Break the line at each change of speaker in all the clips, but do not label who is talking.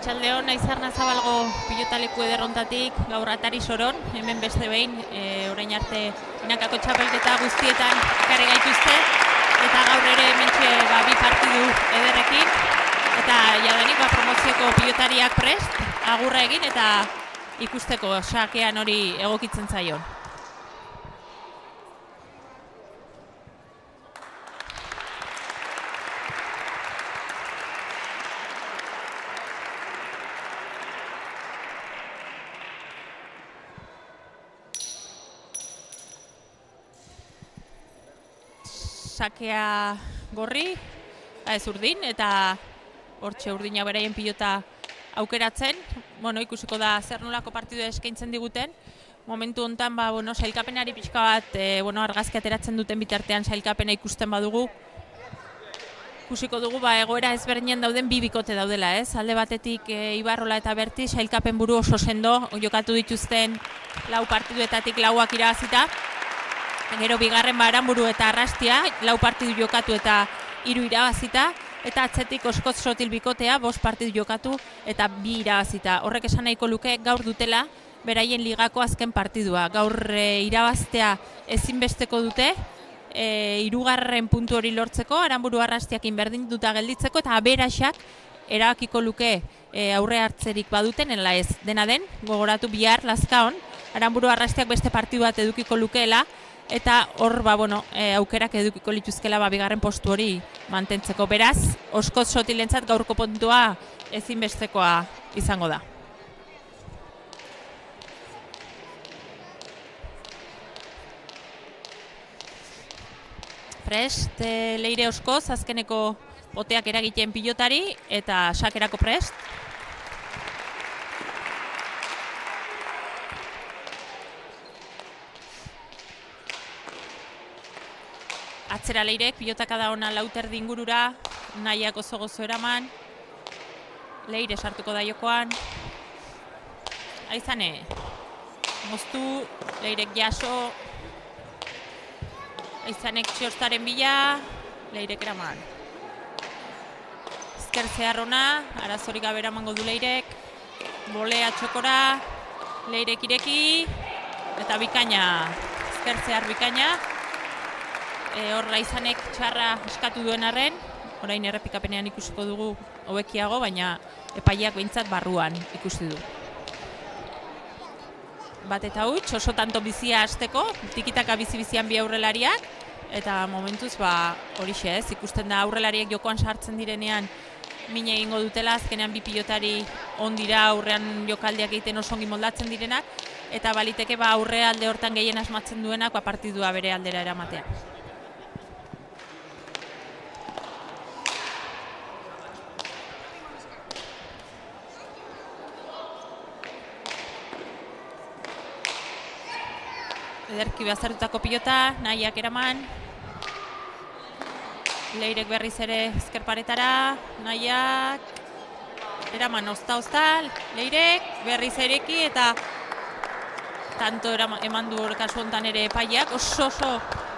Arratsaldeon, Aizarna Zabalgo pilotaleku ederrontatik gaur atari soron, hemen beste behin, orain arte inakako txapelketa guztietan ekarri gaituzte, eta gaur ere hementxe bi partidu ederrekin, eta jadanik promozioko pilotariak prest, agurra egin eta ikusteko sakean hori egokitzen zaion. Sakea gorri, ez urdin, eta hortxe urdina beraien pilota aukeratzen. Ikusiko da zer nolako partidu eskaintzen diguten. Momentu honetan, sailkapenari pixka bat, argazki ateratzen duten bitartean sailkapena ikusten badugu. Ikusiko dugu, egoera ezberdinen dauden bi bikote daudela, ez? Alde batetik Ibarrola eta Berti, sailkapen buru oso sendo, jokatu dituzten 4 partiduetatik 4ak irabazita. Gero bigarren Aranburu eta Arrastia, 4 partidu jokatu eta 3 irabazita, eta atzetik Oskoz Sotil bikotea 5 partidu jokatu eta 2 irabazita. Horrek esan nahiko luke gaur dutela beraien ligako azken partidua. Gaur irabaztea ezinbesteko dute, 3. puntu hori lortzeko, Aranburu Arrastiakin berdinduta gelditzeko, eta aberaxak erabakiko luke aurre hartzerik baduten, ela ez. Dena den, gogoratu bihar Lazkaon, Aranburu Arrastiak beste partidu bat edukiko lukeela, eta hor aukerak edukiko lituzkela bigarren postu hori mantentzeko. Beraz, Oskoz Sotilentzat gaurko puntua ezinbestekoa izango da. Prest, Leire Oskoz, azkeneko boteak eragiten pilotari, eta sakerako prest. Atzera Leirek, pilotaka da ona lauterdi ingurura, nahiak gozo eraman. Leire sartuko da jokoan. Aizane, moztu, Leirek jaso. Aizanek txostaren bila, Leirek eraman. Ezker zeharrona, arazorik gabe eramango du Leirek. Bolea txokora, Leirek ireki, eta bikaina, ezker zehar bikaina. Hor Aizanek txarra eskatu duen arren, orain errepikapenean ikusiko dugu hobekiago, baina epaileak behintzat barruan ikusi du. Bat eta huts, oso tanto bizia hasteko, tikitaka bizi-bizian bi aurrelariak, eta momentuz horixe ez, ikusten da aurrelariek jokoan sartzen direnean min egingo dutela, azkenean bi pilotari ondira aurrean jokaldiak egiten oso ongi moldatzen direnak, eta baliteke aurre alde hortan gehien asmatzen duenak partidua bere aldera eramatea. Ederki behazartutako pilota, nahiak eraman. Leirek berriz ere ezkerparetara, nahiak eraman ozta, Leirek berriz ereki eta tanto eman du kasu honetan ere epaileak. Oso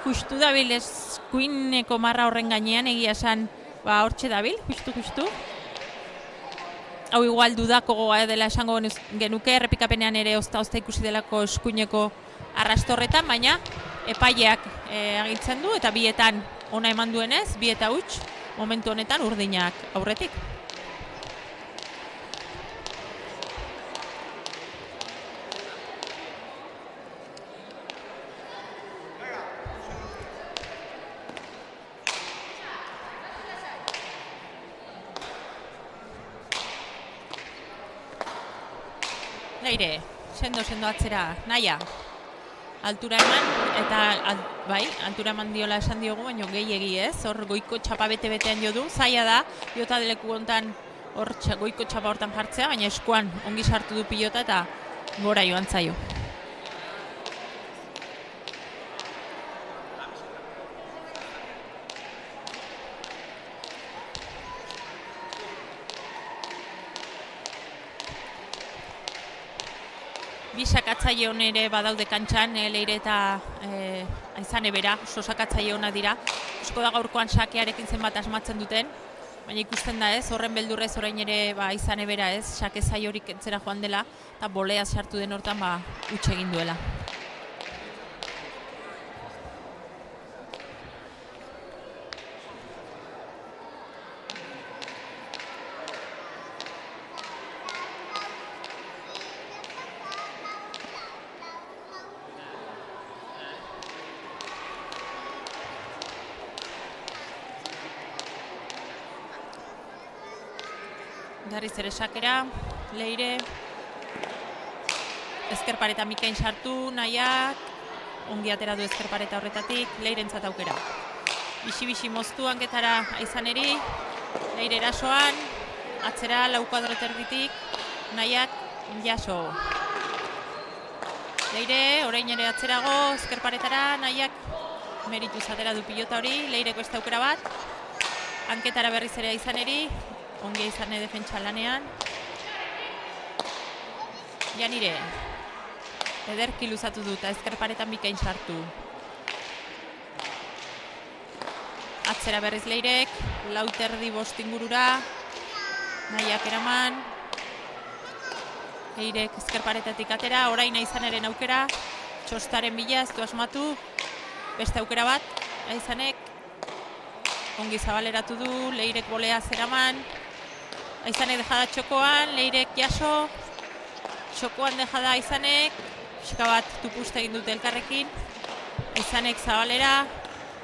justu dabil eskuineko marra horren gainean, egia esan hortxe dabil, justu. Hau igual dudako goga dela esango genuke, errepikapenean ere ozta ikusi delako eskuineko arrastorretan, baina epaileak agintzen du, eta bietan ona eman duenez, 2 eta huts, momentu honetan urdinak aurretik. Leire, sendo atzera, naia. Altura eman, eta altura eman diola esan diogu, baina gehiegi ez, hor goiko txapa bete-betean jo du, zaila da, pilota deleku hontan hor goiko txapa hortan jartzea, baina eskuan ongi sartu du pilota eta gora joan zaio. Bi sakatzaile hon ere badaude kantxan, Leire eta Aizane bera, oso sakatzaile hona dira. Eusko da gaurkoan sakearekin zenbat asmatzen duten. baina ikusten da ez, horren beldurrez orain ere izan ebera ez, sake zaiorik entzera joan dela, eta bolea sartu den hortan utxe egin duela. Berriz ere sakera, Leire, ezkerpareta Mikain sartu, nahiak, ongi atera du ezkerpareta horretatik, Leirentzat aukera. Bixi-bixi moztu hanketara Aizaneri, Leire erasoan, atzera lau kuadroterditik, nahiak jaso. Leire, orain ere atzerago, ezkerparetara, nahiak merituz atera du pilota hori, Leireko ez aukera bat, hanketara berriz ere Aizaneri, ongi Aizane defentsa lanean. Janire, ederki luzatu dut, ezkerparetan Mikain sartu. Atzera berriz Leirek, lauterdi bost ingurura, nahiak eraman. Leirek ezkerparetatik atera, orain Aizaneren aukera, txostaren bila ez du asmatu, beste aukera bat, Aizanek, ongi zabaleratu du, Leirek bolea zeraman, Aizanek dejada txokoan, Leirek jaso, txokoan dejada Aizanek, pixka bat tupuste egin dute elkarrekin, Aizanek zabalera,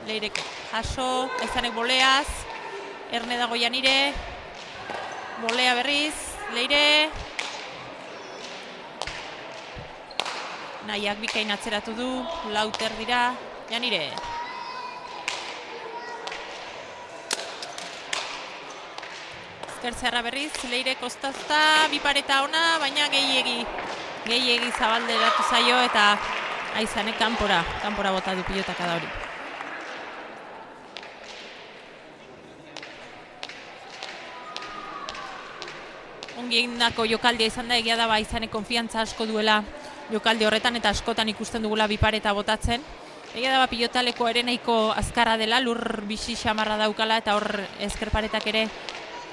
Leirek jaso, Aizanek boleaz, erne dago Janire, bolea berriz, Leire, nahiak Bikain atzeratu du, lauter dira, Janire. Ezkertzerra berriz, Leire kostazta, bipareta ona, baina gehiegi zabalderatu zaio eta Aizanek kanpora bota du pilotaka da hori. Ongi egindako jokaldia izan da, egia da Aizanek konfiantza asko duela jokaldi horretan eta askotan ikusten dugula bipareta botatzen. Egia da pilotaleko ere nahiko azkarra dela, lur bixi xamarra daukala eta hor ezkerparetak ere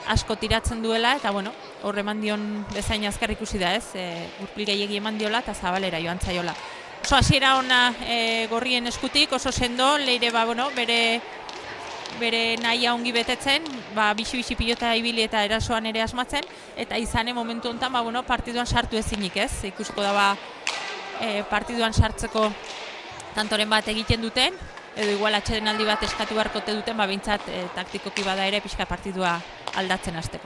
asko tiratzen duela, eta bueno, hor eman dion bezain azkar ikusi da ez, urpil gehiegi eman diola eta zabalera joan zaiola. Oso hasiera ona gorrien eskutik, oso sendo, Leire bere nahia ongi betetzen, bixi-bixi pilota ibili eta erasoan ere asmatzen, eta Aizane momentu honetan partiduan sartu ezinik ez, ikusko da partiduan sartzeko tantoren bat egiten duten, edo igual atsedenaldi bat eskatu beharkote duten, behintzat taktikoki bada ere pixka partidua aldatzen hasteko.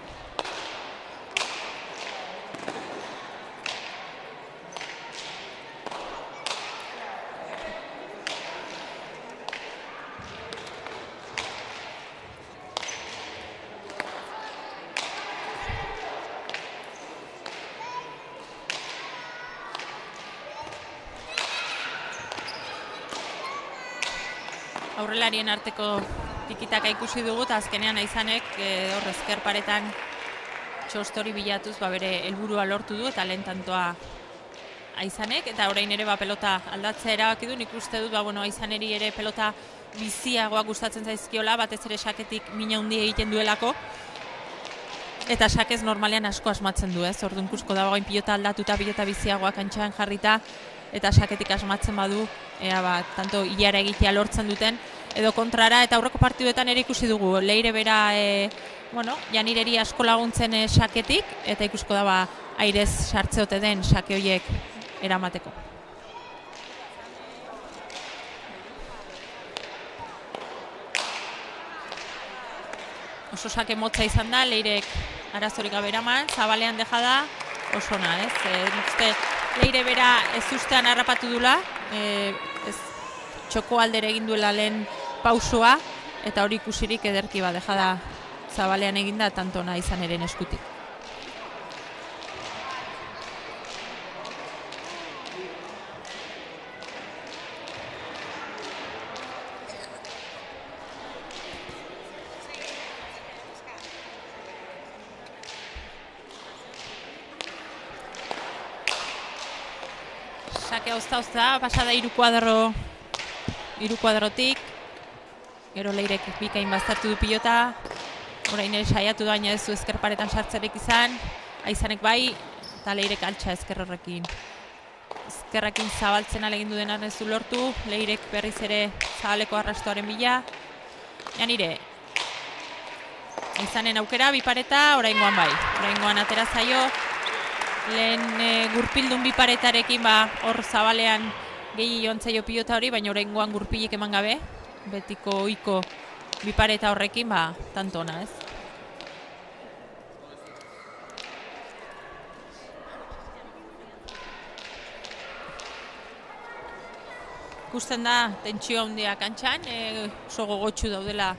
Aurrelarien arteko tikitaka ikusi dugu, eta azkenean Aizanek hor ezkerparetan txostori bilatuz bere helburua lortu du, eta lehen tantoa Aizanek, eta orain ere pelota aldatzea erabaki du. Nik uste dut Aizaneri ere pelota biziagoa gustatzen zaizkiola, batez ere saketik mina handi egiten duelako, eta sakez normalean asko asmatzen du ez, orduan ikusko dago gain pilota aldatuta, pilota biziagoa kantxan jarrita, eta saketik asmatzen badu, tanto hilara egitea lortzen duten, edo kontrara, eta aurreko partiduetan ere ikusi dugu, Leire bera, Janireri asko laguntzen saketik, eta ikusko da airez sartzeote den sake horiek eramateko. Oso sake motza izan da, Leirek arazorik gabe eraman, zabalean dejada, oso ona, ez? Leire bera ez ustean harrapatu dula, txoko aldere egin duela lehen pausua, eta hori ikusirik ederki dejada zabalean eginda, tanto ona Aizaneren eskutik. Sake ozta, pasada hiru kuadrotik, gero Leirek Bikain baztertu du pilota, orain ere saiatu da, baina ez du ezkerparetan sartzerik izan, Aizanek bai, eta Leirek altxa ezker horrekin. Ezkerrakin zabaltzen alegin du denan ez du lortu, Leirek berriz ere zabaleko arrastoaren bila. Janire, Aizanen aukera, bipareta, oraingoan bai. Oraingoan atera zaio, lehen gurpildun biparetarekin hor zabalean gehi joan zaio pilota hori, baina oraingoan gurpilik eman gabe, betiko ohiko bipareta horrekin, tanto ona, ez? Ikusten da, tentsio handia kantxan, oso gogotsu daudela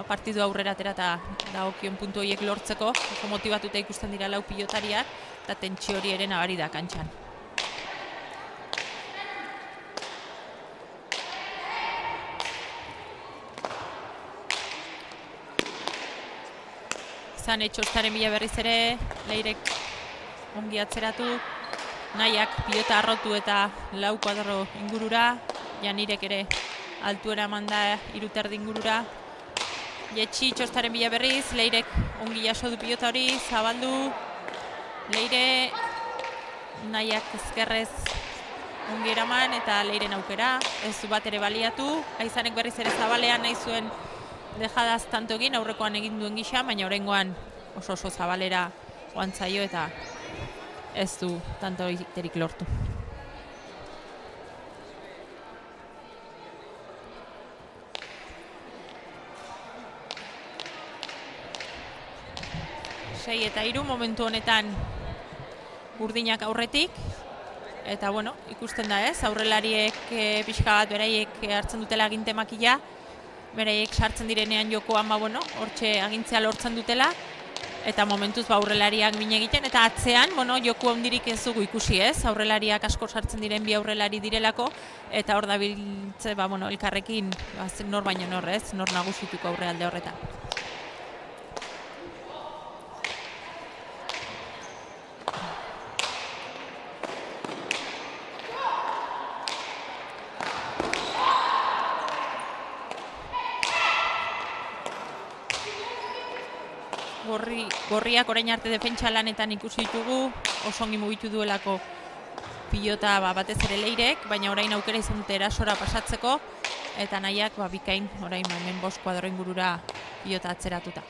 partidu aurrera atera eta dagokion puntu horiek lortzeko, oso motibatuta ikusten dira lau pilotariak, eta tentsio hori ere nabari da kantxan. Izan etxostaren bila berriz ere, Leirek ongi atzeratu, Nahiak pilota arrotu eta lau kuadro ingurura, Janirek ere altuera manda iruterdi ingurura. Jetxi txostaren bila berriz, Leirek ongi jaso du pilota hori, zabaldu, Leire, Nahiak ezkerrez ongi eraman eta Leiren aukera, ez du bat ere baliatu, Aizanek berriz ere zabalean nahi zuen dejadaz tanto egin, aurrekoan egin duen gisa, baina oraingoan oso zabalera joan zaio eta ez du tanto egiterik lortu. Sei eta 3 momentu honetan urdinak aurretik, eta ikusten da ez, aurrelariek pixka bat beraiek hartzen dutela aginte makila, beraiek sartzen direnean jokoan hortxe agintzea lortzen dutela, eta momentuz aurrelariak min egiten, eta atzean joku handirik ez dugu ikusi ez, aurrelariak asko sartzen diren bi aurrelari direlako, eta hor dabiltze elkarrekin nor baino nor ez, nor nagusituko aurrealde horretan. Gorriak orain arte defentsa lanetan ikusi ditugu, oso ongi mugitu duelako pilota batez ere Leirek, baina orain aukera izan dute erasora pasatzeko, eta Nahiak bikain orain hemen 5 kuadro ingurura pilota atzeratuta.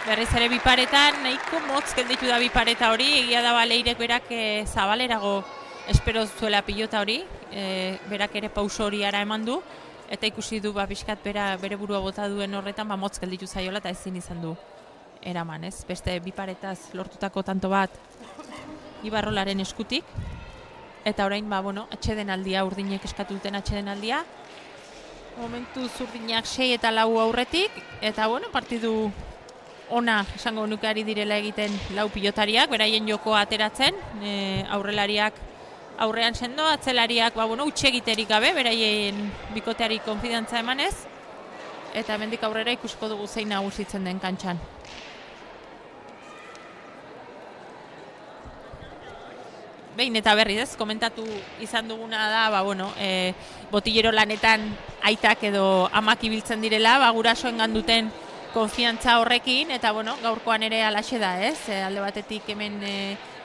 Berriz ere biparetan, nahiko motz gelditu da bipareta hori, egia da Leirek berak zabalerago espero zuela pilota hori, berak ere pauso hori ara eman du, eta ikusi du pixkat bere burua bota duen horretan motz gelditu zaiola eta ezin izan du eraman, ez? Beste biparetaz lortutako tanto bat Ibarrolaren eskutik, eta orain atxeden aldia, urdinek eskatu duten atxeden aldia, momentu urdinak 6 eta 4 aurretik, eta partidu ona esango nuke ari direla egiten lau pilotariak, beraien jokoa ateratzen, aurrelariak aurrean sendo, atzelariak utxegiterik gabe, beraien bikoteari konfidantza emanez, eta hemendik aurrera ikusiko dugu zein nagusitzen den kantxan. Behin eta berriz ez, komentatu izan duguna da, botillero lanetan aitak edo amak ibiltzen direla, gurasoengan duten konfiantza horrekin, eta gaurkoan ere alaxe da, ez? Alde batetik hemen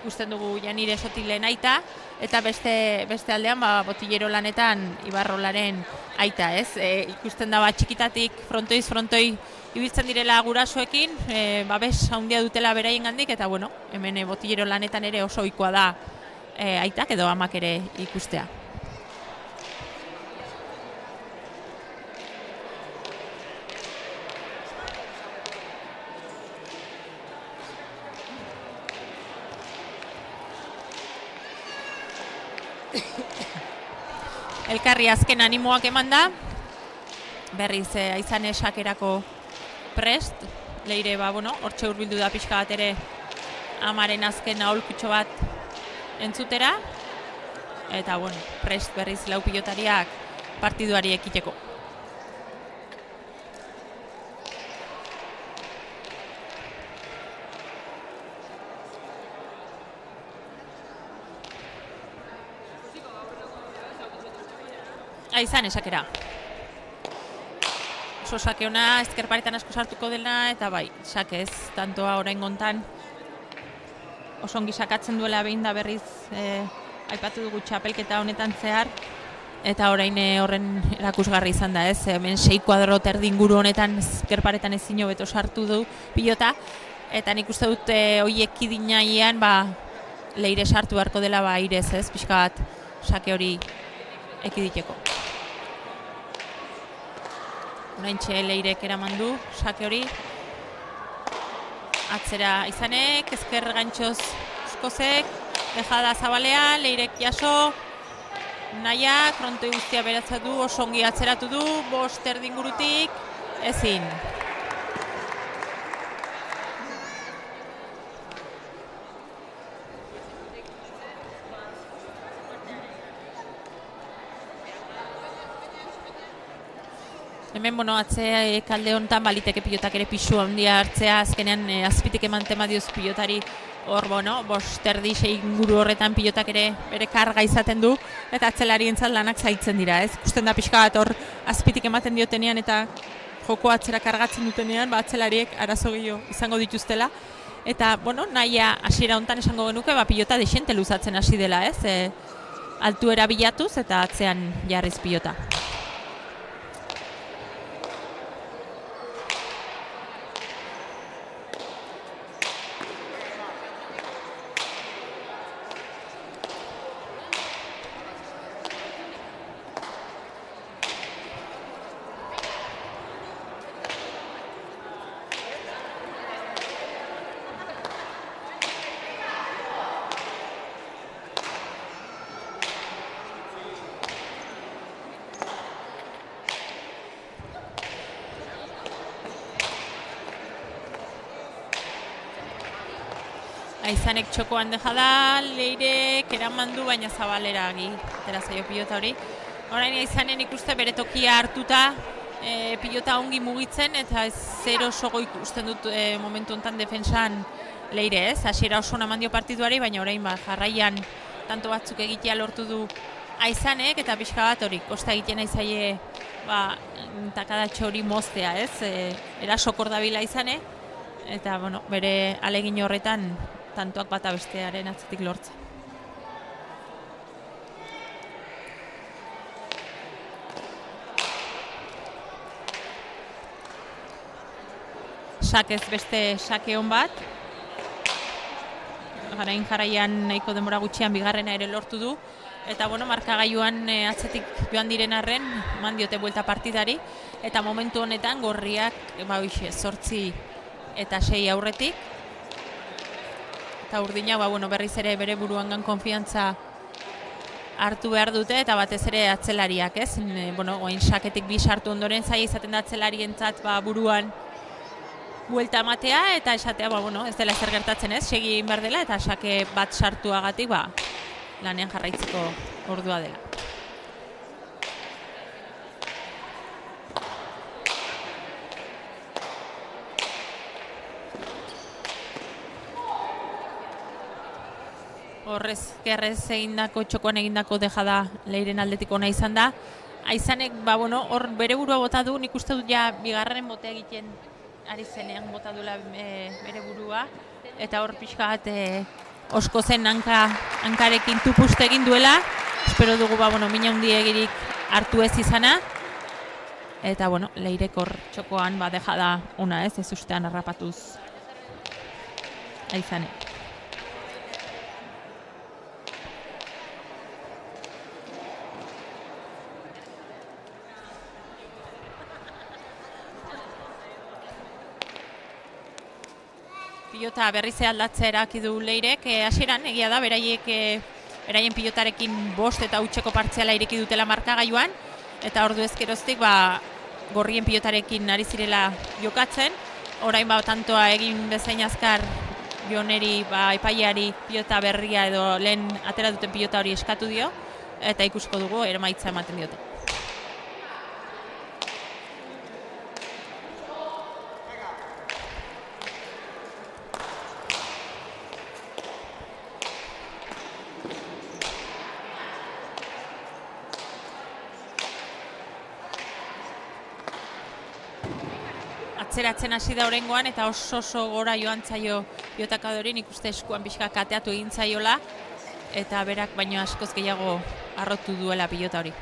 ikusten dugu Janire Sotilen aita, eta beste aldean botillero lanetan Ibarrolaren aita, ez? Ikusten da txikitatik frontoiz frontoi ibiltzen direla gurasoekin, babes handia dutela beraiengandik, eta hemen botillero lanetan ere oso ohikoa da aitak edo amak ere ikustea. Elkarri azken animoak eman da, berriz Aizane sakerako prest, Leire hortxe hurbildu da pixka bat ere amaren azken aholkutxo bat entzutera, eta prest berriz lau pilotariak partiduari ekiteko. Aizan esakera. Oso sake ona, ezker paretan asko sartuko dela, eta bai, sake ez, tantoa orain gontan oso ongi sakatzen duela behin da berriz aipatu dugu txapelketa honetan zehar, eta orain horren erakusgarri izan da ez, hemen 6 kuadro terdi inguru honetan ezker paretan ezin hobeto sartu du pilota, eta nik uste dut horiek idinaian Leire sartu beharko dela irez ez, pixka bat sake hori ekiditeko. Oraintxe Leirek eraman du sake hori. Atzera Aizanek, ezker gantxoz Eskozek, dejada zabalean, Leirek jaso, nahiak, frontoi guztia beratza du, oso ongi atzeratu du, 5 erdi ingurutik, ezin. Hemen, atzea kalde honetan baliteke pilotak ere pisu handia hartzea, azkenean azpitik eman tema dioz pilotari hor, 5 erdi 6 inguru horretan pilotak ere bere karga izaten du, eta atzelarientzat lanak zaitzen dira, ez? Ikusten da pixka bat hor azpitik ematen diotenean eta joko atzera kargatzen dutenean, atzelariek arazo gehiago izango dituztela, eta, nahia hasiera honetan esango genuke, pilota desente luzatzen hasi dela, ez? Altuera bilatuz eta atzean jarriz pilota. Aizanek txokoan dejada, Leirek eraman du, baina zabalera atera zaio pilota hori. Orain Aizanen ikuste bere tokia hartuta, pilota ongi mugitzen, eta zero sogo ikusten dut momentu honetan defensan Leire ez. Hasiera oso eman dio partiduari, baina orain jarraian tanto batzuk egitea lortu du Aizanek, eta pixka bat hori, kosta egiten aizaie takadatxo hori moztea ez. Erasokor dabila Aizane, eta bere alegin horretan tantoak bata bestearen atzetik lortzen. Sakez beste sake hon bat. Jarraian nahiko denbora gutxian bigarrena ere lortu du. Eta markagailuan atzetik joan diren arren, eman diote buelta partidari. Eta momentu honetan gorriak 8 eta 6 aurretik. Eta urdina, berriz ere bere buruangan konfiantza hartu behar dute, eta batez ere atzelariak, ez? Oin saketik bi sartu ondoren zaila izaten da atzelarientzat buruan buelta ematea, eta esatea, ez dela ezer gertatzen ez, segi egin behar dela, eta sake bat sartuagatik, lanean jarraitzeko ordua dela. Horrez, gerrez egindako, txokoan egindako dejada Leiren aldetik ona izan da. Aizanek, hor bere burua bota du, nik uste dut ja bigarren botea egiten ari zenean bota duela bere burua. Eta hor pixka bat osko zen hankarekin tupuste egin duela. Espero dugu, mina hundiegirik hartu ez izana. Eta, Leirek hor txokoan dejada ona ez ustean harrapatuz Aizanek. Pilota berriz aldatzea erabaki du Leirek, hasieran egia da, beraien pilotarekin 5 eta hutseko partziala ireki dutela markagailuan, eta ordu ezkeroztik gorrien pilotarekin ari zirela jokatzen, orain tantoa egin bezain azkar Joneri epaileari pilota berria edo lehen atera duten pilota hori eskatu dio, eta ikusiko dugu emaitza ematen diote. atzeratzen hasi da oraingoan eta oso gora joan zaio pilotakadori, nik uste eskuan pixka kateatu egin zaiola eta berak baino askoz gehiago harrotu duela pilota hori.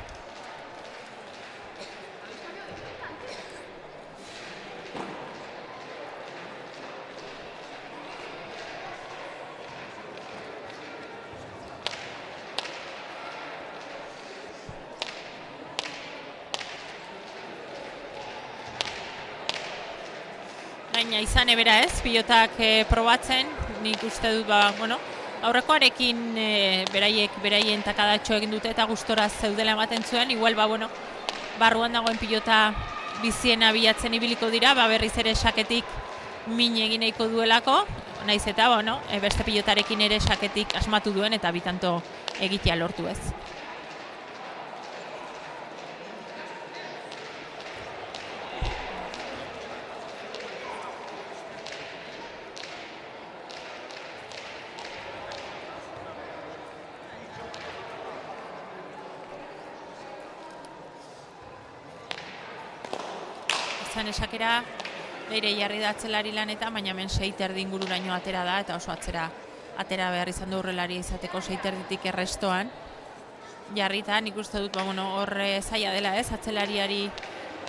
Baina izan ebera ez, pilotak probatzen, nik uste dut, aurrekoarekin beraien takadatxo egin dute eta gustora zeudela ematen zuen, igual, barruan dagoen pilota biziena bilatzen ibiliko dira, berriz ere saketik min egin nahiko duelako, naiz eta, beste pilotarekin ere saketik asmatu duen eta bitanto egitea lortu ez. Izan esakera, leire jarri da atzelari lanetan, baina hemen 6 ingururaino atera da, eta oso atera behar izan du aurrelari izateko 6 errestoan. Jarrita, nik uste dut, horre zaila dela ez, atzelariari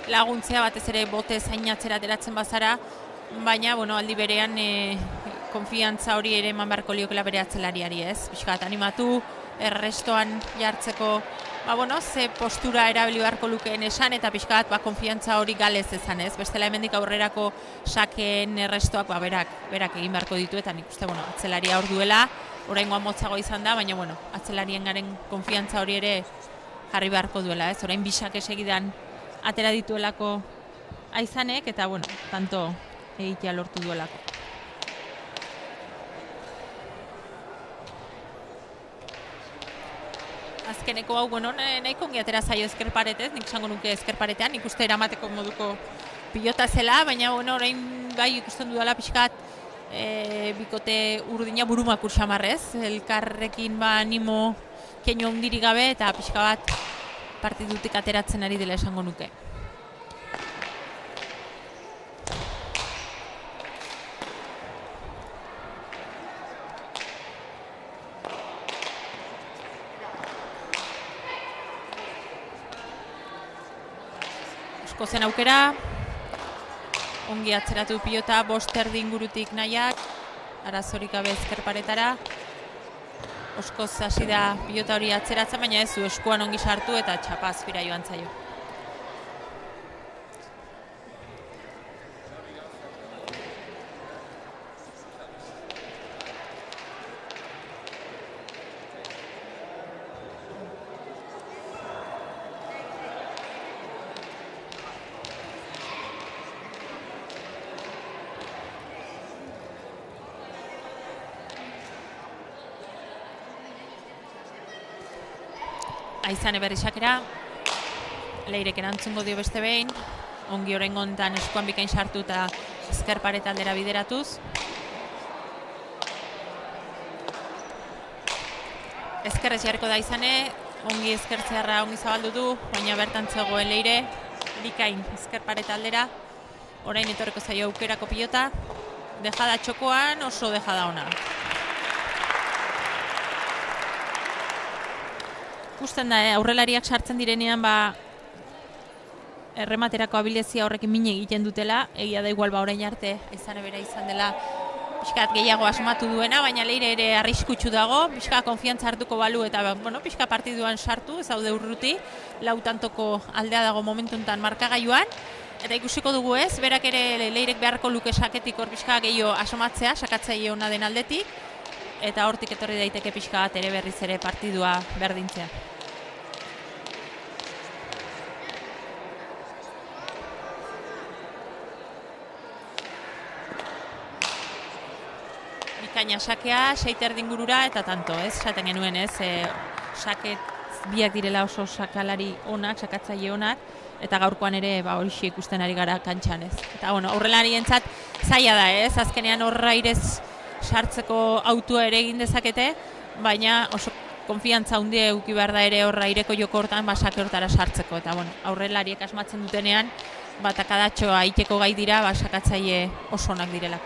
laguntzea, batez ere bote zain atzera ateratzen bazara, baina, aldi berean konfiantza hori ere eman beharko liokela bere atzelariari ez. Pixkat animatu, errestoan jartzeko, ze postura erabili beharko lukeen esan eta pixkat konfiantza hori galez ezan ez. Bestela hemendik aurrerako sakeen errestoak berak egin beharko ditu eta nik uste atzelaria hor duela, oraingoan motzago izan da, baina atzelarien garen konfiantza hori ere jarri beharko duela ez. Orain bisak esegidan atera dituelako aizanek eta tanto egitea lortu duelako. Azkeneko hau, nahiko ongi atera zaio ezkerparetez, nik esango nuke ezkerparetean, nik uste eramateko moduko pilota zela, baina orain bai ikusten dudala pixkat bikote urdina burumakur xamarrez, elkarrekin animo keinu handirik gabe eta pixka bat partidutik ateratzen ari dela esango nuke. Zen aukera, ongi atzeratu pilota 5 ingurutik nahiak, arazorik gabe ezkerparetara. Oskoz hasi da pilota hori atzeratzen, baina ez du eskuan ongi sartu eta txapaz bira joan zaio. Aizane berri sakera, leirek erantzungo dio beste behin, ongi oraingo honetan eskuan bikain sartu eta ezkerparet aldera bideratuz. Ezkerrez jarriko da Aizane, ongi ezkertzearra ongi zabaldu du, baina bertan zegoen leire, bikain ezkerparet aldera, orain etorreko zaio aukerako pilota, dejada txokoan, oso dejada ona. Ikusten da, aurrelariak sartzen direnean errematerako abilezia horrekin min egiten dutela, egia da igual orain arte Aizane bera izan dela pixkat gehiago asmatu duena, baina leire ere arriskutsu dago, pixka konfiantza hartuko balu eta pixka partiduan sartu, ez daude urruti, lautantoko aldea dago momentuntan markagailuan, eta ikusiko dugu ez, berak ere leirek beharko luke saketik hor pixka gehiago asomatzea, sakatzaile ona den aldetik, eta hortik etorri daiteke pixka bat ere berriz ere partidua berdintzea. Bikaina sakea, 6 ingurura eta tanto, ez? Esaten genuen, ez? Saket biak direla oso sakalari onak, sakatzaile onak, eta gaurkoan ere horixe ikusten ari gara kantxan, ez? Eta aurrelarientzat zaila da, ez? Azkenean horrairez sartzeko autua ere egin dezakete, baina oso konfiantza handia eduki behar da ere horra aireko joko hortan sake hortara sartzeko. Eta aurrelariek asmatzen dutenean, batakadatxoa iteko gai dira, sakatzaile oso onak direla.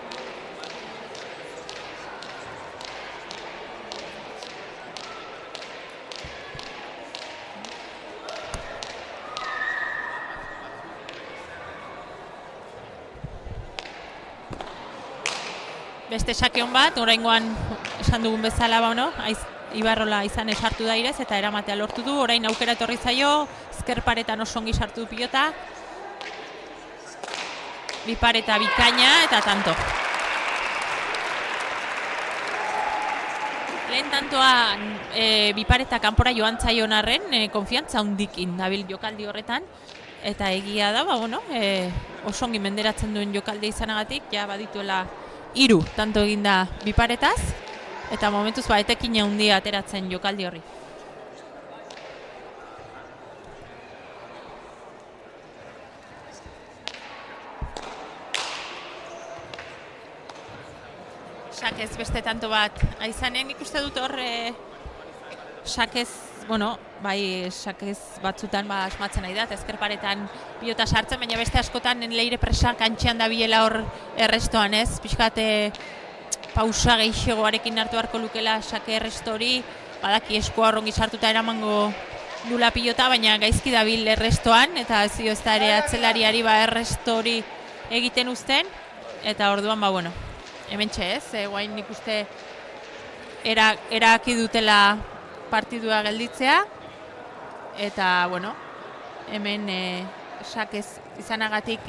Beste sake hon bat, oraingoan esan dugun bezala, Ibarrola izan esartu da irez eta eramatea lortu du, orain aukera etorri zaio, ezker paretan oso ongi sartu du pilota, bi pareta bikaina eta tanto. Lehen tantoa bi pareta kanpora joan zaion arren, konfiantza hundikin dabil jokaldi horretan, eta egia da, oso ongi menderatzen duen jokalde izanagatik, ja badituela 3 tanto eginda bi paretaz, eta momentuz etekin handia ateratzen jokaldi horri. Sakez beste tanto bat aizanen, ikuste dut hor sakez, sakez batzutan asmatzen nahi da, ezker paretan pilota sartzen, baina beste askotan leire presa kantxean da biela hor errestoan ez, pixkate pausa gehiagoarekin hartu beharko lukela sake erresto hori, badaki eskua horrongi sartuta eramango dula pilota, baina gaizki dabil errestoan, eta ez dio ez da ere atzelariari erresto hori egiten uzten, eta orduan hemen ez, guain nik uste eraki dutela partidua gelditzea, eta hemen sakez izanagatik,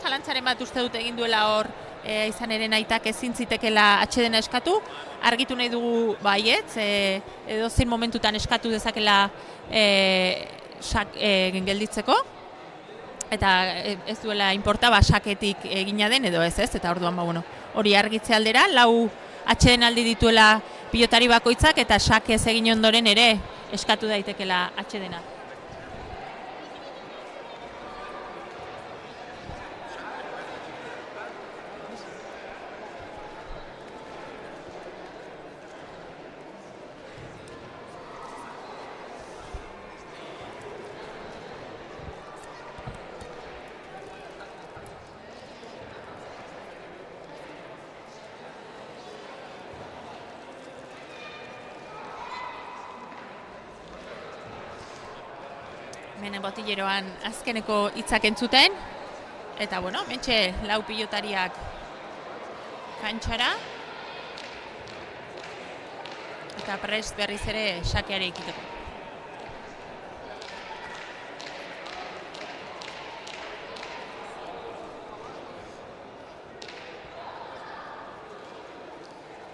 zalantzaren bat uste dut egin duela hor, izan eren aitak ezin zitekela atxedena eskatu, argitu nahi dugu baietz, edo zein momentutan eskatu dezakela gelditzeko, eta ez duela inporta saketik egina den edo ez, eta orduan hori argitze aldera, 4 atxedenaldi dituela pilotari bakoitzak, eta sakez egin ondoren ere eskatu daitekela atxedena. Hemen botilleroan azkeneko hitzak entzuten, eta mentxe 4 pilotariak kantxara, eta prest berriz ere sakeare ikiteko.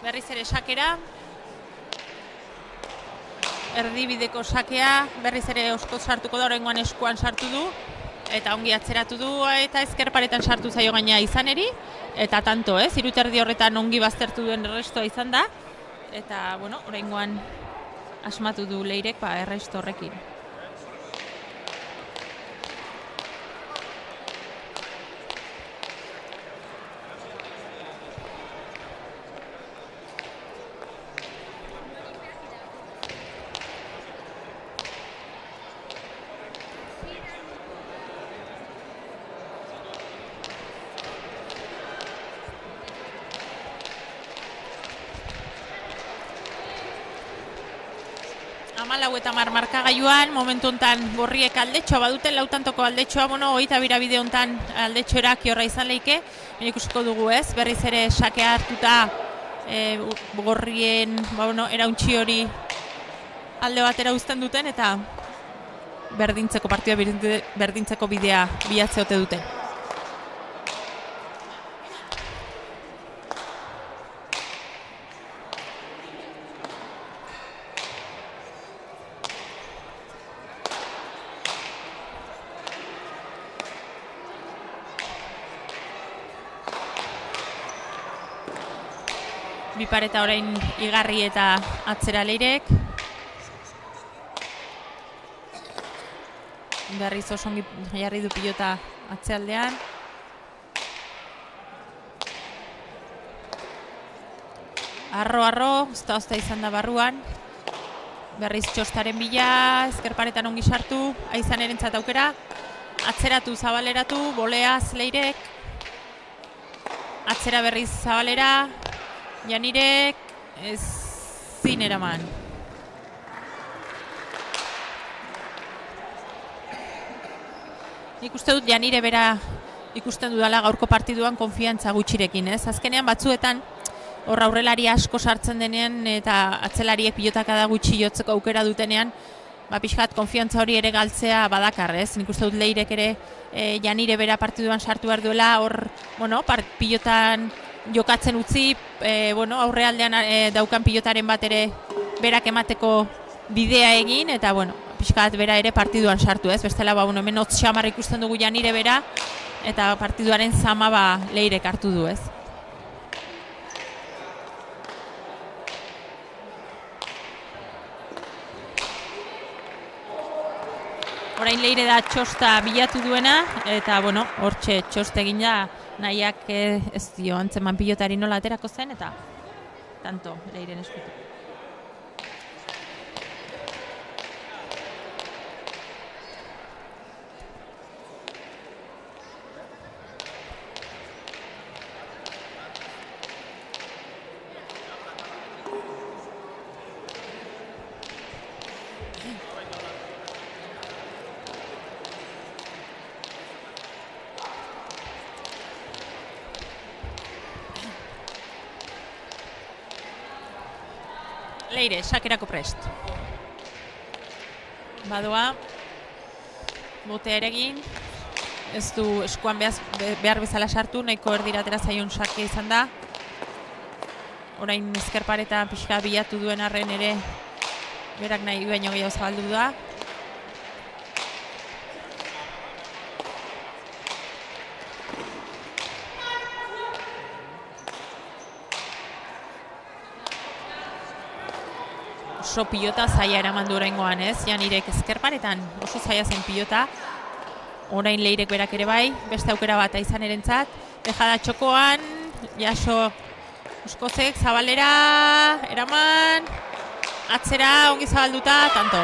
Berriz ere sakera, erdibideko sakea, berriz ere osko sartuko da, oraingoan eskuan sartu du, eta ongi atzeratu du, eta ezker paretan sartu zaio gaina izaneri, eta tanto, 3 terdi horretan ongi baztertu duen errestoa izan da, eta, oraingoan asmatu du leirek, erresto horrekin. Eta markagailuan, momentu honetan gorriek aldetxoa baduten, 4 tantoko aldetxoa, 22 bide honetan aldetxoera kiorra izan leike, ikusiko dugu ez, berriz ere sakea hartuta gorrien erauntxi hori alde batera uzten duten, eta berdintzeko partida, berdintzeko bidea bilatze ote duten. Bi pareta orain igarri eta atzera leirek. Berriz oso ongi jarri du pilota atzealdean. Arro, ozta izan da barruan. Berriz txostaren bila, ezker paretan ongi sartu, aizan erentzat aukera. atzeratu zabaleratu, boleaz Leirek, atzera berriz zabalera, Janirek, ezin eraman. Nik uste dut Janire bera ikusten dudala gaurko partiduan konfiantza gutxirekin, ez? Azkenean batzuetan hor aurrelari asko sartzen denean eta atzelariek pilotaka da gutxi jotzeko aukera dutenean, pixkat konfiantza hori ere galtzea badakar, ez? Nik uste dut Leirek ere Janire bera partiduan sartu behar duela, hor, pilotan jokatzen utzi, aurrealdean daukan pilotaren bat ere berak emateko bidea egin, eta, pixkat bera ere partiduan sartu, ez? Bestela, hemen hotz xamar ikusten dugu Janire bera, eta partiduaren zama Leirek hartu du, ez? Orain Leire da txosta bilatu duena, eta, hortxe txoste egin da, nahiak ez dio antzeman pilotari nola aterako zen, eta tanto Leiren eskutu. Leire, sakerako prest. Badoa, botea eregin, ez du eskuan behar bezala sartu, nahiko erdiratera zaion sake izan da. Orain ezkerparetan pixka bilatu duen arren ere, berak nahi baino gehiago zabaldu da. Oso pilota zaila eraman du oraingoan, ez? Janirek ezkerparetan oso zaila zen pilota. Orain Leirek berak ere bai, beste aukera bat izan erentzat. Dejada txokoan, jaso Oskozek, zabalera, eraman, atzera, ongi zabalduta, tanto.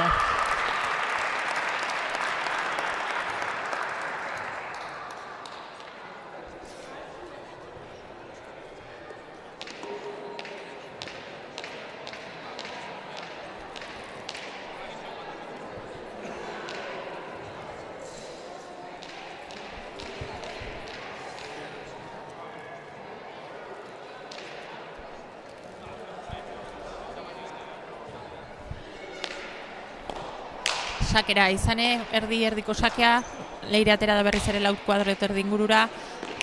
Sakera izane, erdiko sakea, Leire atera da berriz ere laut kuadroeto erdi ingurura,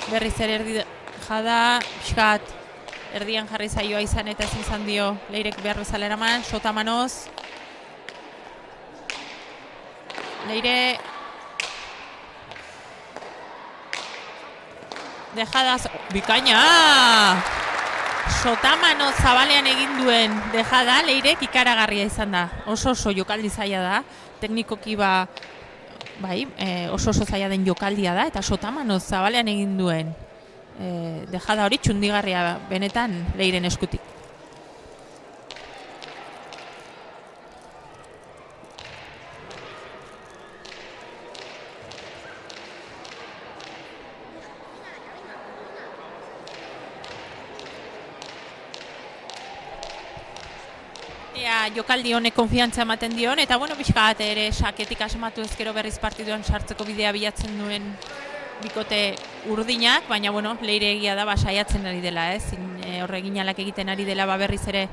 berriz ere erdi jada, pixkat erdian jarri zaioa izan eta ezin izan dio Leirek behar bezala eraman, Sotamanoz. Leire dejadaz, bikaina! Sotamanoz zabalean egin duen dejada, Leirek ikaragarria izan da. Oso jokaldi zaila da. Teknikoki oso zaila den jokaldia da, eta Sotamanoz zabalean egin duen dejada hori txundigarria benetan Leiren eskutik. Jokaldi honek konfiantza ematen dion, eta pixkat ere saketik asmatu ezkero berriz partiduan sartzeko bidea bilatzen duen bikote urdinak, baina Leire egia da saiatzen ari dela, ez? Horregin alak egiten ari dela berriz ere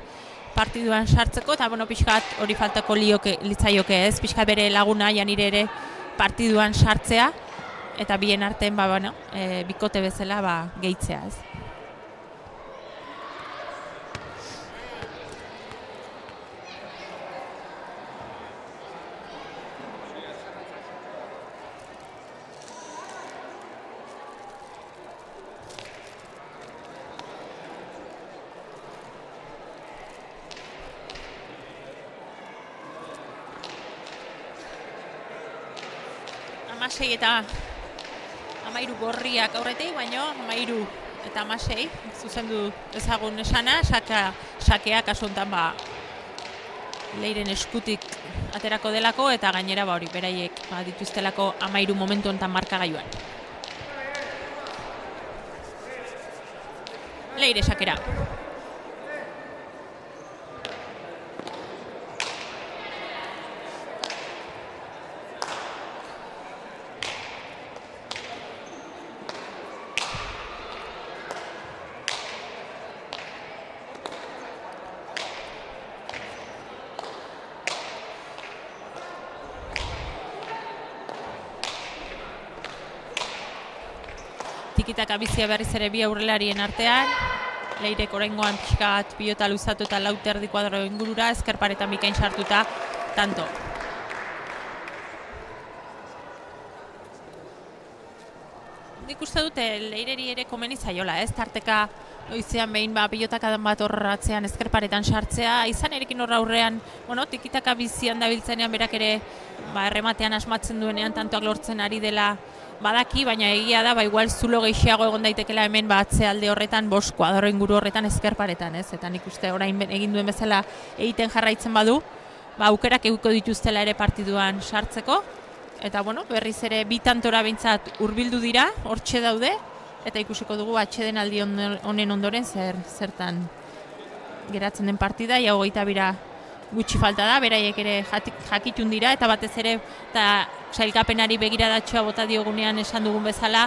partiduan sartzeko, eta pixkat hori faltako litzaioke, ez? Pixkat bere laguna Janire ere partiduan sartzea, eta bien artean bikote bezala gehitzea, ez? Amasei eta 13 gorriak aurretik, baina 13 eta 16 zuzendu ezagun esana, sakea kasu honetan Leiren eskutik aterako delako eta gainera hori beraiek dituztelako 13 momentu honetan markagailuan. Leire sakera. Tikitaka bizia berriz ere bi aurrelarien artean. Leirek oraingoan pixka bat pilota luzatu eta lau terdi kuadro ingurura, ezkerparetan bikain sartuta, tanto. Nik uste dute Leireri ere komeni zaiola, ez? Tarteka noizean behin pilotakadan bat horratzean ezkerparetan sartzea, izan erekin horra aurrean, tikitaka bizian dabiltzenean berak ere errematean asmatzen duenean tantoak lortzen ari dela badaki, baina egia da, igual zulo gehiago egon daitekela hemen atze alde horretan, 5 kuadro inguru horretan ezkerparetan, ez? Eta nik uste orain egin duen bezala egiten jarraitzen badu, aukerak eguko dituztela ere partiduan sartzeko, eta berriz ere bi tantora behintzat hurbildu dira, hortxe daude, eta ikusiko dugu atxeden aldi honen ondoren zertan geratzen den partida, ja 22 gutxi falta da, beraiek ere jakitun dira, eta batez ere eta sailkapenari begiradatxoa bota diogunean esan dugun bezala,